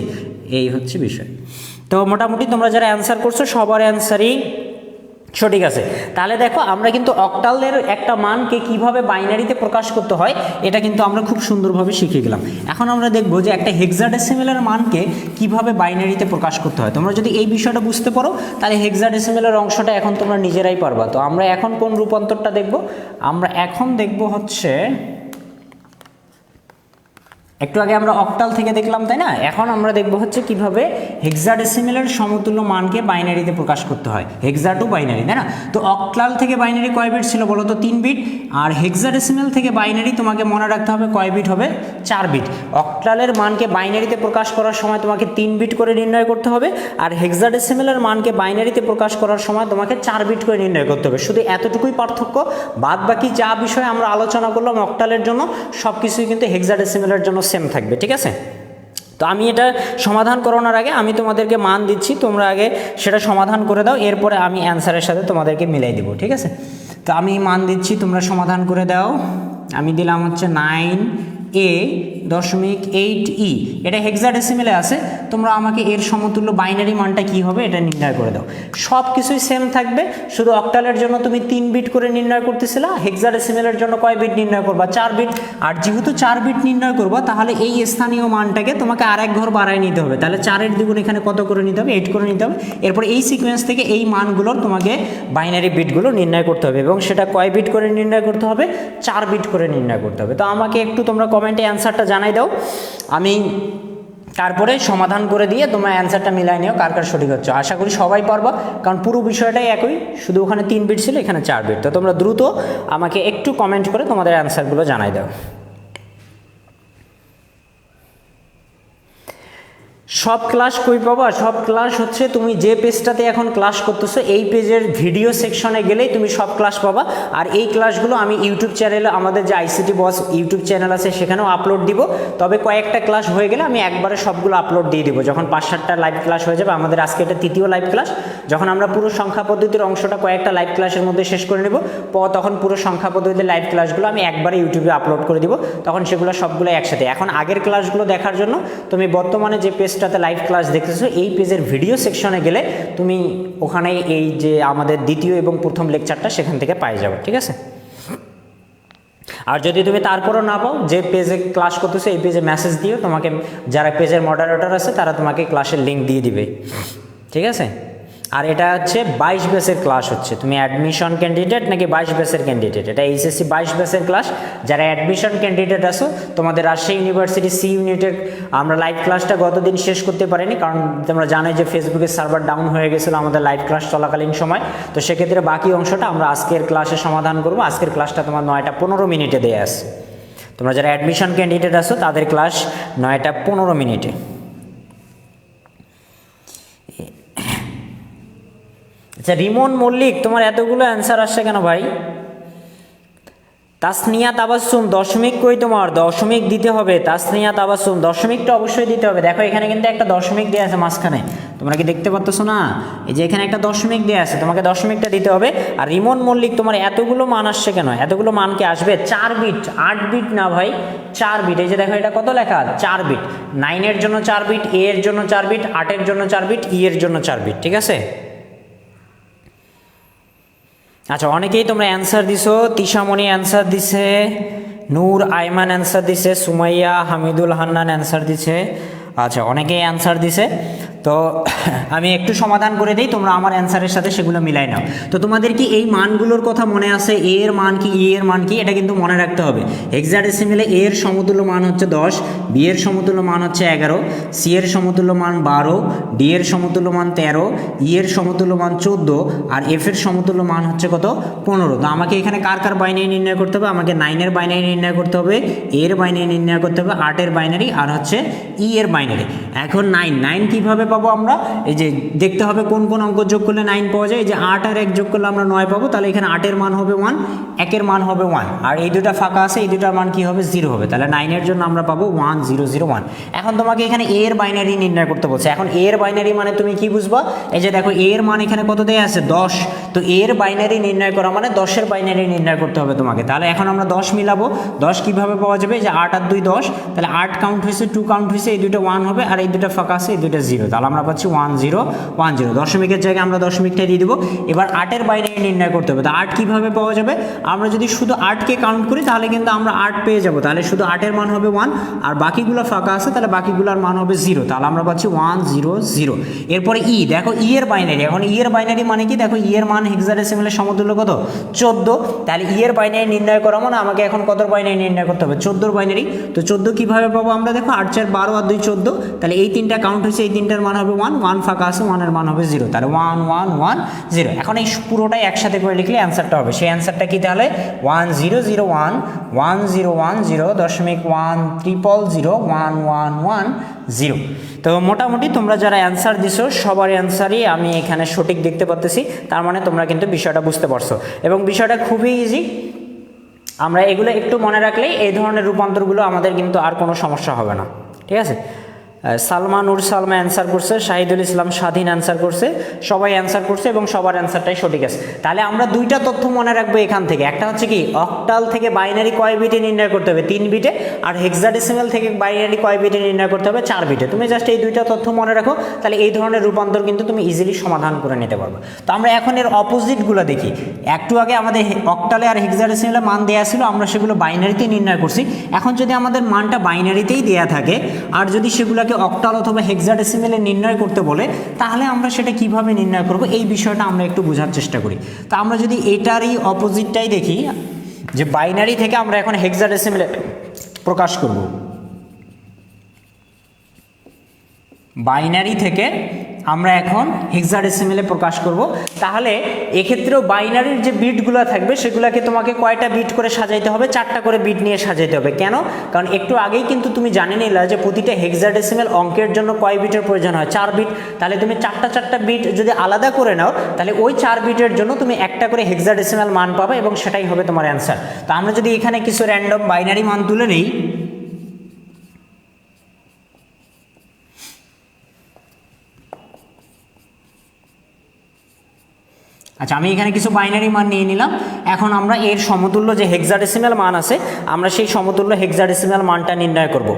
এই হচ্ছে বিষয়। তো মোটামুটি তোমরা যারা অ্যান্সার করছো সবার অ্যান্সারই সঠিক আছে। তাহলে দেখো, আমরা কিন্তু অক্টালের একটা মানকে কিভাবে বাইনারিতে প্রকাশ করতে হয় এটা কিন্তু আমরা খুব সুন্দরভাবে শিখে গেলাম। এখন আমরা দেখবো যে একটা হেক্সাডেসিমেলের মানকে কিভাবে বাইনারিতে প্রকাশ করতে হয়। তোমরা যদি এই বিষয়টা বুঝতে পারো, তাহলে হেক্সাডেসিমেলের অংশটা এখন তোমরা নিজেরাই পারবা। তো আমরা এখন কোন রূপান্তরটা দেখব? আমরা এখন দেখব হচ্ছে, একটু আগে আমরা অক্টাল থেকে দেখলাম তাই না, এখন আমরা দেখব হচ্ছে কিভাবে হেক্সাডেসিমেলের সমতুল্য মানকে বাইনারিতে প্রকাশ করতে হয়। হেক্সা টু বাইনারি, তাই না? তো অক্টাল থেকে বাইনারি কয় বিট ছিল বলো তো? 3 বিট। আর হেক্সাডেসিমেল থেকে বাইনারি তোমাকে মনে রাখতে হবে কয় বিট হবে? 4 বিট। অক্টালের মানকে বাইনারিতে প্রকাশ করার সময় তোমাকে 3 বিট করে নির্ণয় করতে হবে, আর হেক্সাডেসিমেলের মানকে বাইনারিতে প্রকাশ করার সময় তোমাকে 4 বিট করে নির্ণয় করতে হবে। শুধু এতটুকুই পার্থক্য, বাদ বাকি যা বিষয়ে আমরা আলোচনা করলাম অক্টালের জন্য সব কিছুই কিন্তু হেক্সাডেসিমেলের জন্য সেম থাকবে, ঠিক আছে? তো আমি এটা সমাধান করানোর আগে আমি তোমাদেরকে মান দিচ্ছি, তোমরা আগে সেটা সমাধান করে দাও, এরপরে আমি অ্যান্সারের সাথে তোমাদেরকে মিলাই দিব, ঠিক আছে? তো আমি মান দিচ্ছি, তোমরা সমাধান করে দাও। আমি দিলাম হচ্ছে 9A.8E, এটা হেক্সাডেসিমেলে আছে। তোমরা আমাকে এর সমতুল্য বাইনারি মানটা কি হবে এটা নির্ণয় করে দাও। সব কিছুই সেম থাকবে, শুধু অক্টালের জন্য তুমি 3 বিট করে নির্ণয় করতেছিলা, হেক্সাডেসিমেলের জন্য কয় বিট নির্ণয় করবা? 4 বিট। আর যেহেতু 4 বিট নির্ণয় করবা, তাহলে এই স্থানীয় মানটাকে তোমাকে আরেক ঘর বাড়ায় নিতে হবে। তাহলে 4-এর দ্বিগুণ এখানে কত করে নিতে হবে? 8 করে নিতে হবে। এরপর এই সিকোয়েন্স থেকে এই মানগুলোর তোমাকে বাইনারি বিটগুলো নির্ণয় করতে হবে, এবং সেটা কয় বিট করে নির্ণয় করতে হবে? 4 বিট করে নির্ণয় করতে হবে। তো আমাকে একটু তোমরা কমেন্টে অ্যান্সারটা জানাই দাও, আমি তারপরে সমাধান করে দিয়ে তোমরা অ্যান্সারটা মিলাই নিও কার কার সঠিক হচ্ছে। আশা করি সবাই পারবা, কারণ পুরো বিষয়টাই একই, শুধু ওখানে 3 বিট ছিল, এখানে 4 বিট। তো তোমরা দ্রুত আমাকে একটু কমেন্ট করে তোমাদের অ্যান্সারগুলো জানাই দাও। সব ক্লাস কই পাবা? সব ক্লাস হচ্ছে তুমি যে পেজটাতে এখন ক্লাস করতেছো এই পেজের ভিডিও সেকশনে গেলেই তুমি সব ক্লাস পাবা। আর এই ক্লাসগুলো আমি ইউটিউব চ্যানেলে, আমাদের যে আইসিটি বস ইউটিউব চ্যানেল আছে সেখানেও আপলোড দিব। তবে কয়েকটা ক্লাস হয়ে গেলে আমি একবারে সবগুলো আপলোড দিয়ে দিব, যখন 5-7টা লাইভ ক্লাস হয়ে যাবে। আমাদের আজকে এটা 3য় লাইভ ক্লাস। যখন আমরা পুরো সংখ্যা পদ্ধতির অংশটা কয়েকটা লাইভ ক্লাসের মধ্যে শেষ করে নেব, তখন পুরো সংখ্যা পদ্ধতির লাইভ ক্লাসগুলো আমি একবারে ইউটিউবে আপলোড করে দিব, তখন সেগুলো সবগুলো একসাথে। এখন আগের ক্লাসগুলো দেখার জন্য তুমি বর্তমানে যে পেজটাতে লাইভ ক্লাস দেখতেছো এই পেজের ভিডিও সেকশনে গেলে তুমি ওখানে এই যে আমাদের দ্বিতীয় এবং প্রথম লেকচারটা সেখান থেকে পাই যাবে, ঠিক আছে? আর যদি তুমি তারপরও না পাও, যে পেজে ক্লাস করতেছো এই পেজে মেসেজ দিও, তোমাকে যারা পেজের মডারেটর আছে তারা তোমাকে ক্লাসের লিঙ্ক দিয়ে দিবে, ঠিক আছে? আর এটা হচ্ছে 22 ব্যাচের ক্লাস হচ্ছে। তুমি অ্যাডমিশন ক্যান্ডিডেট নাকি 22 ব্যাচের ক্যান্ডিডেট? এটা এইচএসসি 22 ব্যাচের ক্লাস। যারা অ্যাডমিশন ক্যান্ডিডেট আছো, তোমাদের রাজশাহী ইউনিভার্সিটি সি ইউনিটের আমরা লাইভ ক্লাসটা গতদিন শেষ করতে পারিনি, কারণ তোমরা জানো যে ফেসবুকের সার্ভার ডাউন হয়ে গেছিলো আমাদের লাইভ ক্লাস চলাকালীন সময়। তো সেক্ষেত্রে বাকি অংশটা আমরা আজকের ক্লাসে সমাধান করবো। আজকের ক্লাসটা তোমার 9টা 15 মিনিটে দেয়া আছে। তোমরা যারা অ্যাডমিশন ক্যান্ডিডেট আছো তাদের ক্লাস 9টা 15 মিনিটে। আচ্ছা, রিমন মল্লিক, তোমার এতগুলো অ্যান্সার আসছে কেন ভাই? তাসনিয়া তাবাসসুম, দশমিক কই? তোমার দশমিক দিতে হবে। তাসনিয়া তাবাসসুম, দশমিকটা অবশ্যই দিতে হবে। দেখো এখানে কিন্তু একটা দশমিক দেওয়া আছে মাঝখানে, তোমরা কি দেখতে পাচ্ছ না? এই যে এখানে একটা দশমিক দেওয়া আছে, তোমাকে দশমিকটা দিতে হবে। আর রিমন মল্লিক তোমার এতগুলো মান আসছে কেন? এতগুলো মান কি আসবে? 4 বিট, 8 বিট না ভাই, 4 বিট। এই যে দেখো এটা কত লেখা? 4 বিট। 9 এর জন্য 4 বিট, এ এর জন্য 4 বিট, 8 এর জন্য 4 বিট, ই এর জন্য 4 বিট। ঠিক আছে? আচ্ছা, অনেকেই তোমরা অ্যান্সার দিছো। তিশামণি অ্যান্সার দিছে, নূর আইমান অ্যান্সার দিছে, সুমাইয়া, হামিদুল হান্নান অ্যান্সার দিছে। আচ্ছা, অনেকেই অ্যান্সার দিছে। তো আমি একটু সমাধান করে দিই, তোমরা আমার অ্যান্সারের সাথে সেগুলো মিলাই নাও। তো তোমাদের কি এই মানগুলোর কথা মনে আছে? এ এর মান কি, ই এর মান কি, এটা কিন্তু মনে রাখতে হবে। হেক্সাডেসিমেলে এ এর সমতুল্য মান হচ্ছে 10, বি এর সমতুল্য মান হচ্ছে 11, সি এর সমতুল্য মান 12, ডি এর সমতুল্য মান 13, ই এর সমতুল্য মান 14, আর এফ এর সমতুল্য মান হচ্ছে কত? 15। তো আমাকে এখানে কার কার বাইনারি নির্ণয় করতে হবে? আমাকে 9 এর বাইনারি নির্ণয় করতে হবে, এ এর বাইনারি নির্ণয় করতে হবে, 8 এর বাইনারি, আর হচ্ছে ই এর বাইনারি। এখন 9 কিভাবে পাবো আমরা? এই যে দেখতে হবে কোন কোন অঙ্ক যোগ করলে 9 পাওয়া যায়। এই যে 8 আর 1 যোগ করলে আমরা 9 পাবো। তাহলে এখানে 8 এর মান হবে 1, 1 এর মান হবে 1, আর এই দুটো ফাঁকা আছে, এই দুটার মান কি হবে? 0 হবে। তাহলে 9 এর জন্য আমরা পাবো 1 0 0 1। এখন তোমাকে এখানে এ এর বাইনারি নির্ণয় করতে বলছে। এখন এ এর বাইনারি মানে তুমি কি বুঝবা? এই যে দেখো এ এর মান এখানে কত দেয়া আছে? 10। তো এ এর বাইনারি নির্ণয় করা মানে 10 এর বাইনারি নির্ণয় করতে হবে তোমাকে। তাহলে এখন আমরা 10 মিলাবো। 10 কিভাবে পাওয়া যাবে? যে 8 আর 2 10, তাহলে 8 কাউন্ট হয়েছে, 2 কাউন্ট হয়েছে, এই দুটো 1 হবে, আর এই দুটো ফাঁকা আছে, এই দুটো 0। তাহলে আমরা পাচ্ছি 1 0 1 0। দশমিকের জায়গায় আমরা দশমিকটা দিয়ে দিব। এবার 8 এর বাইনারি নির্ণয় করতে হবে। তো 8 কিভাবে পাওয়া যাবে? আমরা যদি শুধু 8কে কাউন্ট করি তাহলে কিন্তু আমরা 8 পেয়ে যাব। তাহলে শুধু 8 এর মান হবে 1, আর বাকিগুলো ফাঁকা আছে, তাহলে বাকিগুলোর মান হবে 0। তাহলে আমরা পাচ্ছি 1 0 0। এরপরে ই, দেখো ই এর বাইনারি। এখন ই এর বাইনারি মানে কি? দেখো ই এর মান হেক্সাডেসিমেলের সমতুল্য কত? 14। তাহলে ই এর বাইনারি নির্ণয় করা মানে আমাকে এখন কত বাইনারি নির্ণয় করতে হবে? 14 বাইনারি। তো 14 কিভাবে পাবো আমরা? দেখো 8 4 12 আর 2 14। তাহলে এই তিনটা কাউন্ট হয়েছে, এই তিনটার মান হবে 1, 1 ফাঁকা আছে, 1 এর মান হবে 0। তাহলে 1 1 1 0। এখন এই পুরোটাই একসাথে করে লিখলে অ্যান্সারটা হবে। সেই অ্যান্সারটা কি তাহলে? 1 0 0 1 1 0 1 0 দশমিক 1 0 0 1 1 1 0। তো মোটামুটি তোমরা যারা অ্যান্সার দিছো সবার অ্যান্সারই আমি এখানে সঠিক দেখতে পাচ্ছি। তার মানে তোমরা কিন্তু বিষয়টা বুঝতে পারছো, এবং বিষয়টা খুবই ইজি। আমরা এগুলো একটু মনে রাখলেই এই ধরনের রূপান্তরগুলো আমাদের কিন্তু আর কোনো সমস্যা হবে না। ঠিক আছে? সালমা, নূর সালমা অ্যান্সার করছে, শাহিদুল ইসলাম স্বাধীন অ্যান্সার করছে, সবাই অ্যান্সার করছে এবং সবার অ্যান্সারটাই সঠিক আছে। তাহলে আমরা দুইটা তথ্য মনে রাখবো এখান থেকে। একটা হচ্ছে কি, অক্টাল থেকে বাইনারি কয় বিটে নির্ণয় করতে হবে? 3 বিটে। আর হেক্সাডেসিমেল থেকে বাইনারি কয় বিটে নির্ণয় করতে হবে? 4 বিটে। তুমি জাস্ট এই দুইটা তথ্য মনে রাখো, তাহলে এই ধরনের রূপান্তর কিন্তু তুমি ইজিলি সমাধান করে নিতে পারবে। তো আমরা এখন এর অপোজিটগুলো দেখি। একটু আগে আমাদের অক্টালে আর হেক্সাডেসিমেলে মান দেওয়া ছিল, আমরা সেগুলো বাইনারিতে নির্ণয় করছি। এখন যদি আমাদের মানটা বাইনারিতেই দেওয়া থাকে, আর যদি সেগুলোকে অক্টাল অথবা হেক্সাডেসিমেলে নির্ণয় করতে বলে, তাহলে আমরা সেটা কিভাবে নির্ণয় করব এই বিষয়টা আমরা একটু বোঝার চেষ্টা করি। তো আমরা যদি এটারই অপোজিটটাই দেখি, যে বাইনারি থেকে আমরা এখন হেক্সাডেসিমেলে প্রকাশ করব। বাইনারি থেকে আমরা এখন হেক্সাডেসিমেলে প্রকাশ করব। তাহলে এক্ষেত্রেও বাইনারির যে বিটগুলো থাকবে সেগুলোকে তোমাকে কয়টা বিট করে সাজাইতে হবে? 4টা করে বিট নিয়ে সাজাইতে হবে। কেন? কারণ একটু আগেই কিন্তু তুমি জানে নিলা যে প্রতিটা হেক্সাডেসিমেল অঙ্কের জন্য কয় বিটের প্রয়োজন হয়? 4 বিট। তাহলে তুমি 4টা বিট যদি আলাদা করে নাও, তাহলে ওই 4 বিটের জন্য তুমি একটা করে হেক্সাডেসিমেল মান পাবে, এবং সেটাই হবে তোমার অ্যান্সার। তো আমরা যদি এখানে কিছু র্যান্ডম বাইনারি মান তুলে নিই, আচ্ছা আমি এখানে কিছু বাইনারি মান নিয়ে নিলাম। এখন আমরা এর সমতুল্য যে হেক্সাডেসিমেল মান আছে, আমরা সেই সমতুল্য হেক্সাডেসিমেল মানটা নির্ণয় করব।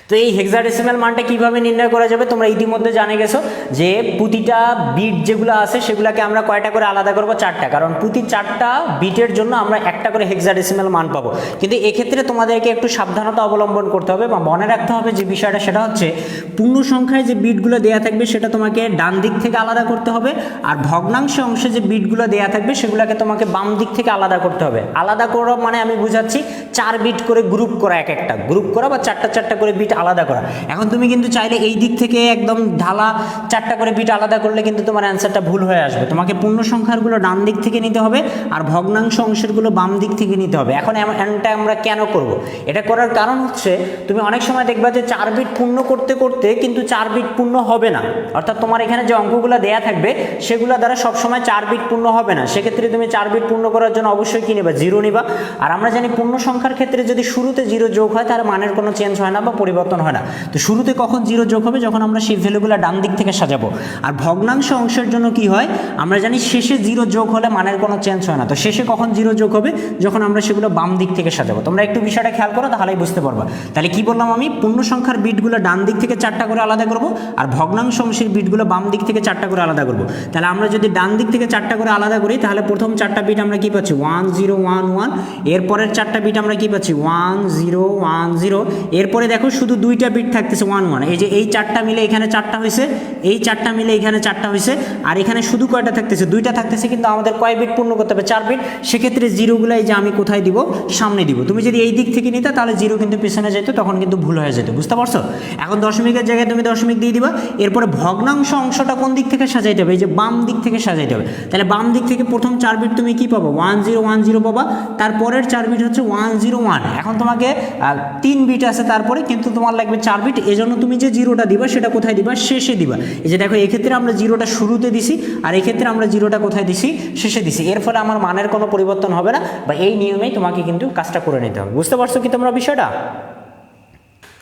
তো এই হেক্সাডেসিমাল মানটা কিভাবে নির্ণয় করা যাবে তোমরা ইতিমধ্যে জানে গেছো যে প্রতিটা বিট যেগুলো আছে সেগুলোকে আমরা কয়টা করে আলাদা করব? 4টা। কারণ প্রতি 4টা বিটের জন্য আমরা একটা করে হেক্সাডেসিমাল মান পাবো। কিন্তু এক্ষেত্রে তোমাদেরকে একটু সাবধানতা অবলম্বন করতে হবে বা মনে রাখতে হবে যে বিষয়টা, সেটা হচ্ছে পূর্ণ সংখ্যায় যে বিটগুলো দেয়া থাকবে সেটা তোমাকে ডান দিক থেকে আলাদা করতে হবে, আর ভগ্নাংশ অংশে যে বিটগুলো দেয়া থাকবে সেগুলোকে তোমাকে বাম দিক থেকে আলাদা করতে হবে। আলাদা করা মানে আমি বুঝাচ্ছি 4 বিট করে গ্রুপ করা, একটা গ্রুপ করা বা 4টা করে বিট আলাদা করা। এখন তুমি কিন্তু চাইলে এই দিক থেকে একদম ঢালা 4টা করে বিট আলাদা করলে কিন্তু তোমার অ্যান্সারটা ভুল হয়ে আসবে। তোমাকে পূর্ণ সংখ্যারগুলো ডান দিক থেকে নিতে হবে আর ভগ্নাংশ অংশেরগুলো বাম দিক থেকে নিতে হবে। এখন এটা আমরা কেন করব? এটা করার কারণ হচ্ছে তুমি অনেক সময় দেখবা যে 4 বিট পূর্ণ করতে করতে কিন্তু 4 বিট পূর্ণ হবে না। অর্থাৎ তোমার এখানে যে অঙ্কগুলো দেয়া থাকবে সেগুলো দ্বারা সবসময় 4 বিট পূর্ণ হবে না। সেক্ষেত্রে তুমি 4 বিট পূর্ণ করার জন্য অবশ্যই কি নেবা? 0 নিবা। আর আমরা জানি পূর্ণ সংখ্যার ক্ষেত্রে যদি শুরুতে 0 যোগ হয় তাহলে মানের কোনো চেঞ্জ হয় না বা পরিবর্তন পরিবর্তন হয় না। তো শুরুতে কখন জিরো যোগ হবে? যখন আমরা সেই ভ্যালুগুলো ডান দিক থেকে সাজাবো। আর ভগ্নাংশ অংশের জন্য কি হয়, আমরা জানি শেষে জিরো যোগ হলে মানের কোনো চেঞ্জ হয় না। তো শেষে কখন জিরো যোগ হবে? যখন আমরা সেগুলো বাম দিক থেকে সাজাবো। তোমরা একটু বিষয়টা খেয়াল করো, তাহলেই বুঝতে পারবা। তাহলে কি বললাম আমি, পূর্ণ সংখ্যার বিটগুলো ডান দিক থেকে 4টা করে আলাদা করব, আর ভগ্নাংশ অংশের বিটগুলো বাম দিক থেকে 4টা করে আলাদা করব। তাহলে আমরা যদি ডান দিক থেকে 4টা করে আলাদা করি, তাহলে প্রথম 4টা বিট আমরা কি পাচ্ছি 1 0 1 1, এরপরের 4টা বিট আমরা কি পাচ্ছি 1 0 1 0, এরপরে দেখো শুধু 2টা বিট থাকতেছে 1 1। এই যে এই 4টা মিলে এখানে 4টা হয়েছে, এই 4টা মিলে এখানে 4টা হয়েছে, আর এখানে শুধু কয়টা থাকতেছে 2টা থাকতেছে, কিন্তু আমাদের কয় বিট পূর্ণ করতে হবে 4 বিট। সেক্ষেত্রে জিরোগুলো এই যে আমি কোথায় দিব, সামনে দিব। তুমি যদি এই দিক থেকে নিতে তাহলে জিরো কিন্তু পিছনে যেত, তখন কিন্তু ভুল হয়ে যেত, বুঝতে পারছো? এখন দশমিকের জায়গায় তুমি দশমিক দিয়ে দিবা। এরপরে ভগ্নাংশ অংশটা কোন দিক থেকে সাজাইতে হবে? এই যে বাম দিক থেকে সাজাইতে হবে। তাহলে বাম দিক থেকে প্রথম 4 বিট তুমি কি পাবো 1 0 1 0 পাবা, তারপরের 4 বিট হচ্ছে 1 0 1। এখন তোমাকে 3 বিট আছে তারপরে, কিন্তু তোমার লাগবে 4 বিট, এজন্য তুমি যে জিরোটা দিবা সেটা কোথায় দিবা, শেষে দিবা। এই যে দেখো এক্ষেত্রে আমরা জিরোটা শুরুতে দিছি, আর এক্ষেত্রে আমরা জিরোটা কোথায় দিছি, শেষে দিছি। এর ফলে আমার মানের কোনো পরিবর্তন হবে না, বা এই নিয়মেই তোমাকে কিন্তু কাজটা করে নিতে হবে। বুঝতে পারছো কি তোমরা বিষয়টা?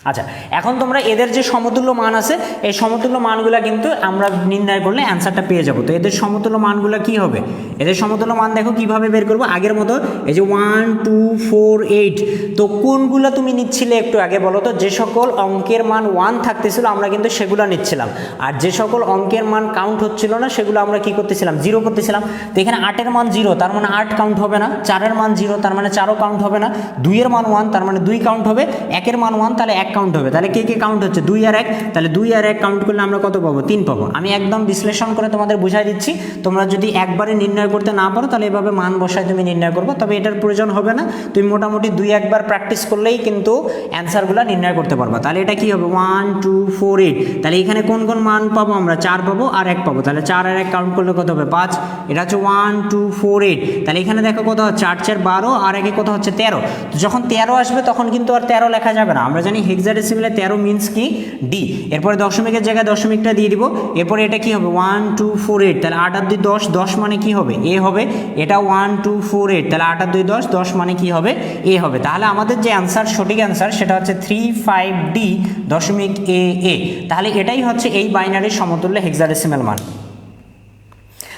আচ্ছা, এখন তোমরা এদের যে সমতুল্য মান আছে, এই সমতুল্য মানগুলা কিন্তু আমরা নির্ণয় করলে অ্যান্সারটা পেয়ে যাবো। তো এদের সমতুল্য মানগুলা কি হবে? এদের সমতুল্য মান দেখো কিভাবে বের করবো। আগের মতো এই যে 1 2 4 8, তো কোনগুলো তুমি নিচ্ছিলে একটু আগে বলো তো? যে সকল অঙ্কের মান 1 থাকতেছিল আমরা কিন্তু সেগুলো নিচ্ছিলাম, আর যে সকল অঙ্কের মান কাউন্ট হচ্ছিল না সেগুলো আমরা কি করতেছিলাম, জিরো করতেছিলাম। তো এখানে 8-এর মান 0, তার মানে 8 কাউন্ট হবে না। 4-এর মান 0, তার মানে 4ও কাউন্ট হবে না। 2-এর মান 1, তার মানে 2 কাউন্ট হবে। 1-এর মান 1, তাহলে 1 কাউন্ট হবে। তাহলে কে কে কাউন্ট হচ্ছে 2 আর 1, তাহলে 2 আর 1 কাউন্ট করলে আমরা কত পাবো, 3 পাবো। আমি একদম বিশ্লেষণ করে তোমাদের বুঝাই দিচ্ছি, তোমরা যদি একবারে নির্ণয় করতে না পারো তাহলে এভাবে মান বসায় তুমি নির্ণয় করবো, তবে এটার প্রয়োজন হবে না। তুমি মোটামুটি 2-1বার প্র্যাকটিস করলেই কিন্তু অ্যান্সারগুলো নির্ণয় করতে পারবা। তাহলে এটা কি হবে 1 2 4 8, তাহলে এখানে কোন কোন মান পাবো আমরা, 4 পাবো আর 1 পাবো। তাহলে 4 আর 1 কাউন্ট করলে কত হবে 5, এটা হচ্ছে 1 2 4 8। তাহলে এখানে দেখো কত হচ্ছে 8 4 12, আর 1 কত হচ্ছে 13। তো যখন 13 আসবে তখন কিন্তু আর 13 লেখা যাবে না। আমরা জানি হেক্সাডেসিমেলে 13 মিনস কি, ডি। এরপরে দশমিকের জায়গায় দশমিকটা দিয়ে দিব। এরপরে এটা কি হবে 1 2 4 8, তাহলে 8 আর 2 10, 10 মানে কি হবে, এ হবে। এটা 1 2 4 8, তাহলে 8 আর 2 10, 10 মানে কি হবে, এ হবে। তাহলে আমাদের যে অ্যান্সার, সঠিক অ্যান্সার সেটা হচ্ছে 3 5 ডি দশমিক এ এ। তাহলে এটাই হচ্ছে এই বাইনারির সমতুল্য হেক্সাডেসিমাল মান।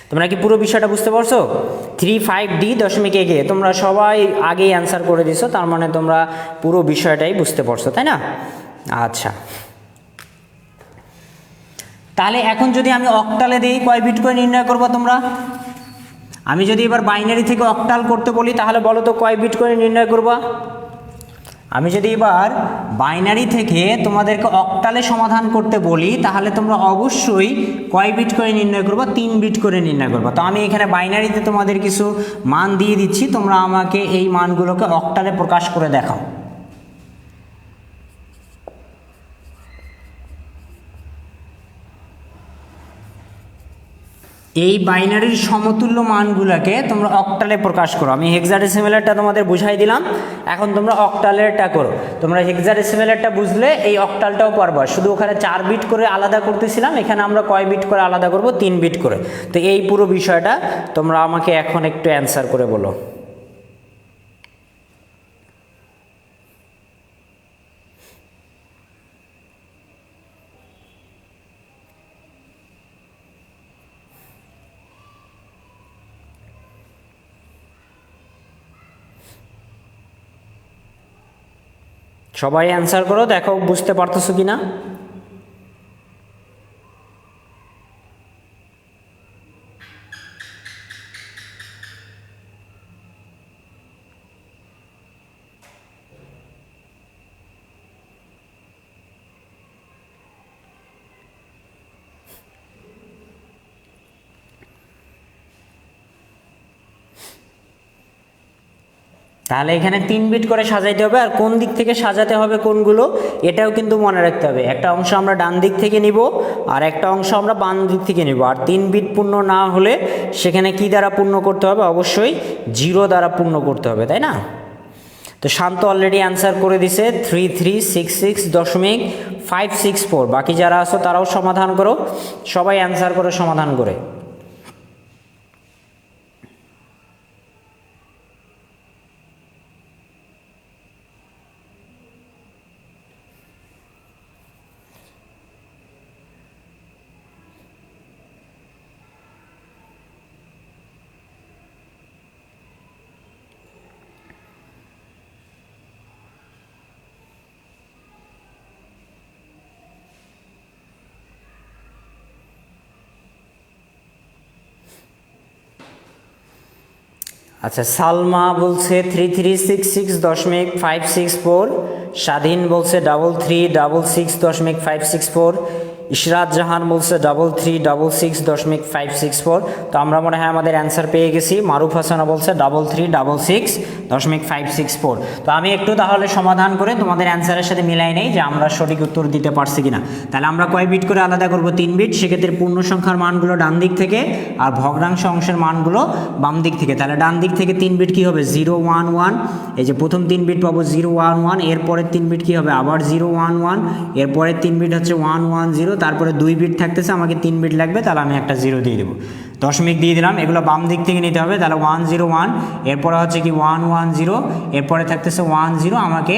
তোমরা কি পুরো বিষয়টা বুঝতে পারছো? 3 5 ডি দশমিক এ গে তোমরা সবাই আগেই অ্যান্সার করে দিছো, তার মানে তোমরা পুরো বিষয়টাই বুঝতে পারছো, তাই না? আচ্ছা, তাহলে এখন যদি আমি অক্টালে দিই কয় বিট করে নির্ণয় করবো তোমরা? আমি যদি এবার বাইনারি থেকে অক্টাল করতে বলি তাহলে বলো তো কয় বিট করে নির্ণয় করবা? আমি যদি এবার বাইনারি থেকে তোমাদেরকে অক্টালে সমাধান করতে বলি তাহলে তোমরা অবশ্যই কয় বিট করে নির্ণয় করবা? 3 বিট করে নির্ণয় করবা। তো আমি এখানে বাইনারিতে তোমাদের কিছু মান দিয়ে দিচ্ছি, তোমরা আমাকে এই মানগুলোকে অক্টালে প্রকাশ করে দেখাও। এই বাইনারির সমতুল্য মানগুলোকে তোমরা অক্টালে প্রকাশ করো। আমি হেক্সাডেসিমেলেরটা তোমাদের বুঝাই দিলাম, এখন তোমরা অক্টালেরটা করো। তোমরা হেক্সাডেসিমেলেরটা বুঝলে এই অক্টালটাও পারবা। শুধু ওখানে 4 বিট করে আলাদা করতেছিলাম, এখানে আমরা কয় বিট করে আলাদা করব? 3 বিট করে। তো এই পুরো বিষয়টা তোমরা আমাকে এখন একটু অ্যান্সার করে বলো। সবাই অ্যান্সার করো, দেখো বুঝতে পারতেছো কি না। তাহলে এখানে 3 বিট করে সাজাইতে হবে, আর কোন দিক থেকে সাজাতে হবে কোনগুলো এটাও কিন্তু মনে রাখতে হবে। একটা অংশ আমরা ডান দিক থেকে নিব, আর একটা অংশ আমরা বাম দিক থেকে নিব। আর 3 বিট পূর্ণ না হলে সেখানে কি দ্বারা পূর্ণ করতে হবে? অবশ্যই 0 দ্বারা পূর্ণ করতে হবে, তাই না? তো শান্ত অলরেডি অ্যান্সার করে দিছে 3366.564। বাকি যারা আছো তারাও সমাধান করো, সবাই অ্যান্সার করে সমাধান করে। আচ্ছা, সালমা বলছে 3366.564, স্বাধীন বলছে 3366.564, ইশরাত জাহান বলছে 3366.564। তো আমরা মনে হয় আমাদের অ্যান্সার পেয়ে গেছি। মারুফ হাসানা বলছে 3366.564। তো আমি একটু তাহলে সমাধান করে তোমাদের অ্যান্সারের সাথে মিলাই নেই যে আমরা সঠিক উত্তর দিতে পারছি কিনা। তাহলে আমরা কয় বিট করে আলাদা করব? 3 বিট। সেক্ষেত্রে পূর্ণ সংখ্যার মানগুলো ডান দিক থেকে আর ভগ্নাংশ অংশের মানগুলো বাম দিক থেকে। তাহলে ডান দিক থেকে 3 বিট কী হবে? 0 1 1। এই যে প্রথম 3 বিট পাবো 0 1 1, এরপরের 3 বিট কী হবে? আবার 0 1 1, এরপরের 3 বিট হচ্ছে 1 1 0, তারপরে 2 বিট থাকতেছে, আমাকে 3 বিট লাগবে, তাহলে আমি একটা 0 দিয়ে দেবো। দশমিক দিয়ে দিলাম। এগুলো বাম দিক থেকে নিতে হবে। তাহলে 1 0 1, এরপরে হচ্ছে কি 1 1 0, এরপরে থাকতেছে 1 0, আমাকে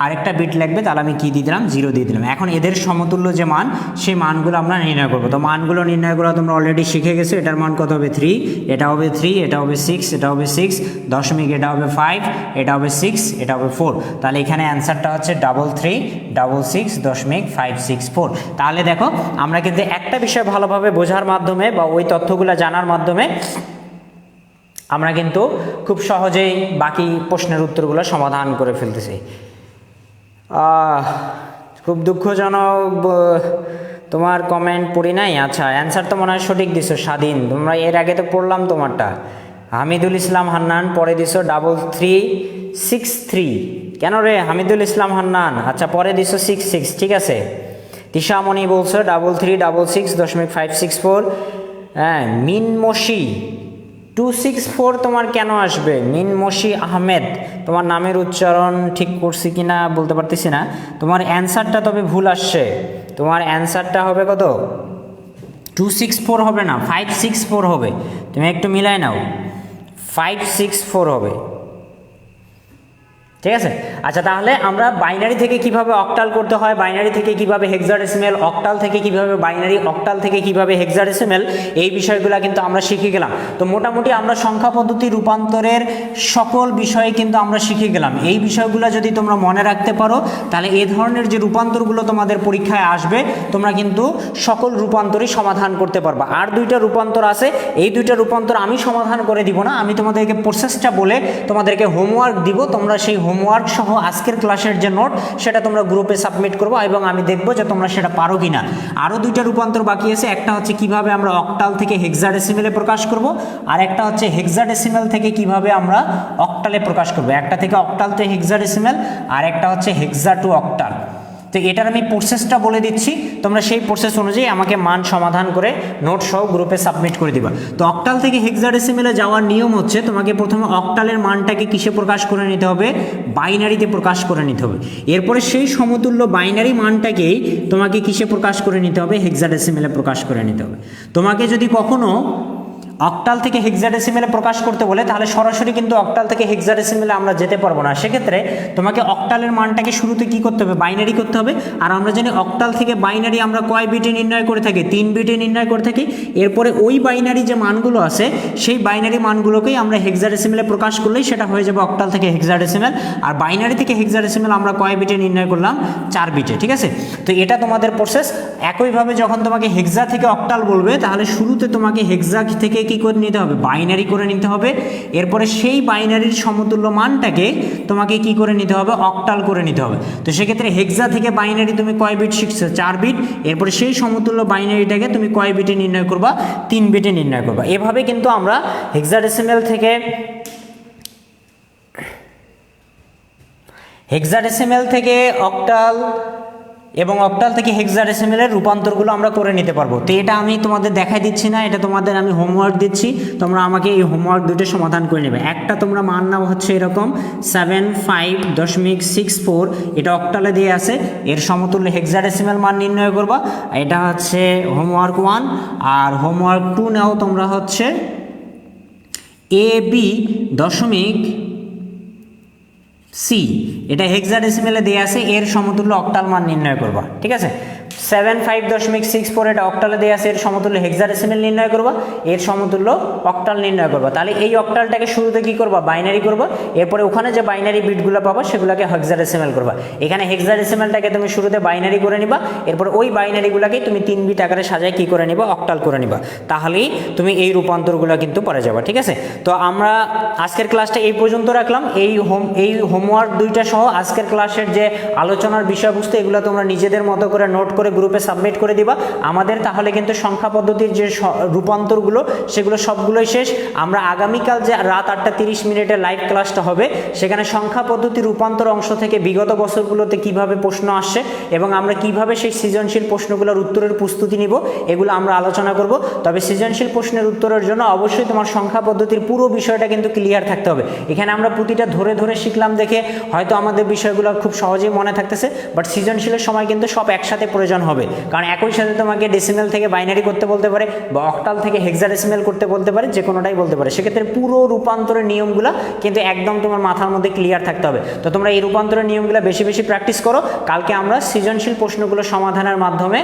আরেকটা বিট লাগবে, তাহলে আমি কী দিয়ে দিলাম? 0 দিয়ে দিলাম। এখন এদের সমতুল্য যে মান, সেই মানগুলো আমরা নির্ণয় করবো। তো মানগুলো নির্ণয় করা তোমরা অলরেডি শিখে গেছো। এটার মান কত হবে? 3, এটা হবে 3, এটা হবে 6, এটা হবে 6, দশমিক এটা হবে 5, এটা হবে 6, এটা হবে 4। তাহলে এখানে অ্যান্সারটা হচ্ছে 3366.564। তাহলে দেখো, আমরা কিন্তু একটা বিষয় ভালোভাবে বোঝার মাধ্যমে বা ওই তথ্যগুলো জানার মাধ্যমে আমরা কিন্তু খুব সহজেই বাকি প্রশ্নের উত্তরগুলো সমাধান করে ফেলতেছি। খুব দুঃখজনক, তোমার কমেন্ট পড়ি নাই। আচ্ছা, অ্যান্সার তো মনে হয় সঠিক দিছো স্বাধীন। তোমরা এর আগে তো পড়লাম তোমারটা। হামিদুল ইসলাম হান্নান পরে দিছো 3363। কেন রে হামিদুল ইসলাম হান্নান? আচ্ছা, পরে দিছো 66, ঠিক আছে। তিশামণি বলছো 3366.564। হ্যাঁ, মিনমসি 264 তোমার কেন আসবে? মিনমসি আহমেদ, তোমার নামের উচ্চারণ ঠিক করছি কিনা বলতে পারতেছি না। তোমার অ্যান্সারটা তবে ভুল আসছে। তোমার অ্যান্সারটা হবে কত? 264 হবে না, 564 হবে। তুমি একটু মিলাই নাও, 564 হবে, ঠিক আছে। আচ্ছা, তাহলে আমরা বাইনারি থেকে কিভাবে অক্টাল করতে হয়, বাইনারি থেকে কিভাবে হেক্সাডেসিমেল, অক্টাল থেকে কিভাবে বাইনারি, অক্টাল থেকে কিভাবে হেক্সাডেসিমেল, এই বিষয়গুলো কিন্তু আমরা শিখে গেলাম। তো মোটামুটি আমরা সংখ্যা পদ্ধতি রূপান্তরের সকল বিষয়ে কিন্তু আমরা শিখে গেলাম। এই বিষয়গুলো যদি তোমরা মনে রাখতে পারো, তাহলে এই ধরনের যে রূপান্তরগুলো তোমাদের পরীক্ষায় আসবে, তোমরা কিন্তু সকল রূপান্তরই সমাধান করতে পারবা। আর 2টা রূপান্তর আছে, এই 2টা রূপান্তর আমি সমাধান করে দিব না, আমি তোমাদেরকে প্রসেসটা বলে তোমাদেরকে হোমওয়ার্ক দিব। তোমরা সেই হোমওয়ার্ক সহ আজকের ক্লাসের যে নোট, সেটা তোমরা গ্রুপে সাবমিট করবো এবং আমি দেখবো যে তোমরা সেটা পারো কিনা। আরও 2টা রূপান্তর বাকি আছে। একটা হচ্ছে কিভাবে আমরা অক্টাল থেকে হেক্সাডেসিমেলে প্রকাশ করব, আর একটা হচ্ছে হেক্সাডেসিমেল থেকে কিভাবে আমরা অক্টালে প্রকাশ করব। একটা থেকে অক্টাল টু হেক্সাডেসিমেল, আর একটা হচ্ছে হেক্সা টু অক্টাল। তো এটার আমি প্রসেসটা বলে দিচ্ছি, তোমরা সেই প্রসেস অনুযায়ী আমাকে মান সমাধান করে নোট সহ গ্রুপে সাবমিট করে দিবা। তো অক্টাল থেকে হেক্সাডেসিমেলে যাওয়ার নিয়ম হচ্ছে, তোমাকে প্রথমে অক্টালের মানটাকে কিসে প্রকাশ করে নিতে হবে? বাইনারিতে প্রকাশ করে নিতে হবে। এরপরে সেই সমতুল্য বাইনারি মানটাকেই তোমাকে কিসে প্রকাশ করে নিতে হবে? হেক্সাডেসিমেলে প্রকাশ করে নিতে হবে। তোমাকে যদি কখনো অক্টাল থেকে হেক্সাডেসিমেলে প্রকাশ করতে বলে, তাহলে সরাসরি কিন্তু অক্টাল থেকে হেক্সাডেসিমেলে আমরা যেতে পারবো না। সেক্ষেত্রে তোমাকে অক্টালের মানটাকে শুরুতে কি করতে হবে? বাইনারি করতে হবে। আর আমরা জানি অক্টাল থেকে বাইনারি আমরা কয় বিটে নির্ণয় করে থাকি? 3 বিটে নির্ণয় করে থাকি। এরপরে ওই বাইনারি যে মানগুলো আছে, সেই বাইনারি মানগুলোকেই আমরা হেক্সাডেসিমেলে প্রকাশ করলেই সেটা হয়ে যাবে অক্টাল থেকে হেক্সাডেসিমেল। আর বাইনারি থেকে হেক্সাডেসিমেল আমরা কয় বিটে নির্ণয় করলাম? 4 বিটে, ঠিক আছে। তো এটা তোমাদের প্রসেস। একইভাবে যখন তোমাকে হেক্সা থেকে অক্টাল বলবে, তাহলে শুরুতে তোমাকে হেক্সা থেকে কি করে নিতে হবে? বাইনারি করে নিতে হবে। এরপরে সেই বাইনারির সমতুল্য মানটাকে তোমাকে কি করে নিতে হবে? অক্টাল করে নিতে হবে। তো সেক্ষেত্রে হেক্সা থেকে বাইনারি তুমি কয় বিট শিখছো? 4 বিট। এরপরে সেই সমতুল্য বাইনারিটাকে তুমি কয় বিটে নির্ণয় করবা? 3 বিটে নির্ণয় করবা। এভাবে কিন্তু আমরা হেক্সাডেসিমেল থেকে অক্টাল এবং অক্টাল থেকে হেক্সাডেসিমেলের রূপান্তরগুলো আমরা করে নিতে পারবো। তো এটা আমি তোমাদের দেখাই দিচ্ছি না, এটা তোমাদের আমি হোমওয়ার্ক দিচ্ছি। তোমরা আমাকে এই হোমওয়ার্ক দুটো সমাধান করে নেবে। একটা তোমরা মান নাও হচ্ছে এরকম 75.64, এটা অক্টালে দিয়ে আছে, এর সমতুল্য হেক্সাডেসিমেল মান নির্ণয় করবা। এটা হচ্ছে হোমওয়ার্ক 1। আর হোমওয়ার্ক 2 নাও তোমরা হচ্ছে AB দশমিক সি, এটা হেক্সাডেসিমেলে দেয়া আছে, এর সমতুল্য অক্টাল মান নির্ণয় করবা, ঠিক আছে। 75.64 এটা অক্টালে দেওয়া আছে, এর সমতুল্য হেক্সাডেসিমেল নির্ণয় করবা, এর সমতুল্য অক্টাল নির্ণয় করবা। তাহলে এই অক্টালটাকে শুরুতে কি করবা, বাইনারি করবা, এরপরে ওখানে যে বাইনারি বিটগুলো পাবা সেগুলোকে হেক্সাডেসিমেল করবা। এখানে হেক্সাডেসিমেলটাকে তুমি শুরুতে বাইনারি করে নিবা, এরপর ওই বাইনারিগুলোকে তুমি 3 বিট আকারে সাজায় কি করে নিবা, অক্টাল করে নিবা। তাহলেই তুমি এই রূপান্তরগুলো কিন্তু পড়ে যাবা। ঠিক আছে, তো আমরা আজকের ক্লাসটা এই পর্যন্ত রাখলাম। এই হোমওয়ার্ক দুইটা সহ আজকের ক্লাসের যে আলোচনার বিষয়বস্তু এগুলো তোমরা নিজেদের মতো করে নোট করে গ্রুপে সাবমিট করে দিবা আমাদের। তাহলে কিন্তু সংখ্যা পদ্ধতির যে রূপান্তরগুলো সেগুলো সবগুলোই শেষ। আমরা আগামীকাল যে রাত 8:30 লাইভ ক্লাসটা হবে সেখানে সংখ্যা পদ্ধতি রূপান্তর অংশ থেকে বিগত বছরগুলোতে কিভাবে প্রশ্ন আসছে এবং আমরা কিভাবে সেই সৃজনশীল প্রশ্নগুলোর উত্তরের প্রস্তুতি নিব এগুলো আমরা আলোচনা করব। তবে সৃজনশীল প্রশ্নের উত্তরের জন্য অবশ্যই তোমার সংখ্যা পদ্ধতির পুরো বিষয়টা কিন্তু ক্লিয়ার থাকতে হবে। এখানে আমরা প্রতিটা ধরে ধরে শিখলাম দেখে হয়তো আমাদের বিষয়গুলো খুব সহজেই মনে থাকতেছে, বাট সৃজনশীলের সময় কিন্তু সব একসাথে প্রয়োজন হবে। কারণ একই সাথে তোমাকে ডেসিমেল থেকে বাইনারি করতে বলতে পারে বা অক্টাল থেকে হেক্সাডেসিমেল করতে বলতে পারে, যে কোনোটাই বলতে পারে। সেক্ষেত্রে পুরো রূপান্তরের নিয়মগুলো কিন্তু একদম তোমার মাথার মধ্যে ক্লিয়ার থাকতে হবে। তো তোমরা এই রূপান্তরের নিয়মগুলো বেশি বেশি প্র্যাকটিস করো। কালকে আমরা সৃজনশীল প্রশ্নগুলো সমাধানের মাধ্যমে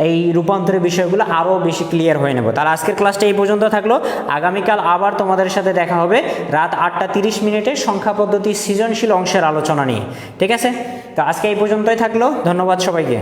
এই রূপান্তরের বিষয়গুলো আরও বেশি ক্লিয়ার হয়ে নেব। তাহলে আজকের ক্লাসটা এই পর্যন্ত থাকলো। আগামীকাল আবার তোমাদের সাথে দেখা হবে রাত 8:30 সংখ্যা পদ্ধতি সৃজনশীল অংশের আলোচনা নিয়ে। ঠিক আছে, তো আজকে এই পর্যন্তই থাকলো। ধন্যবাদ সবাইকে।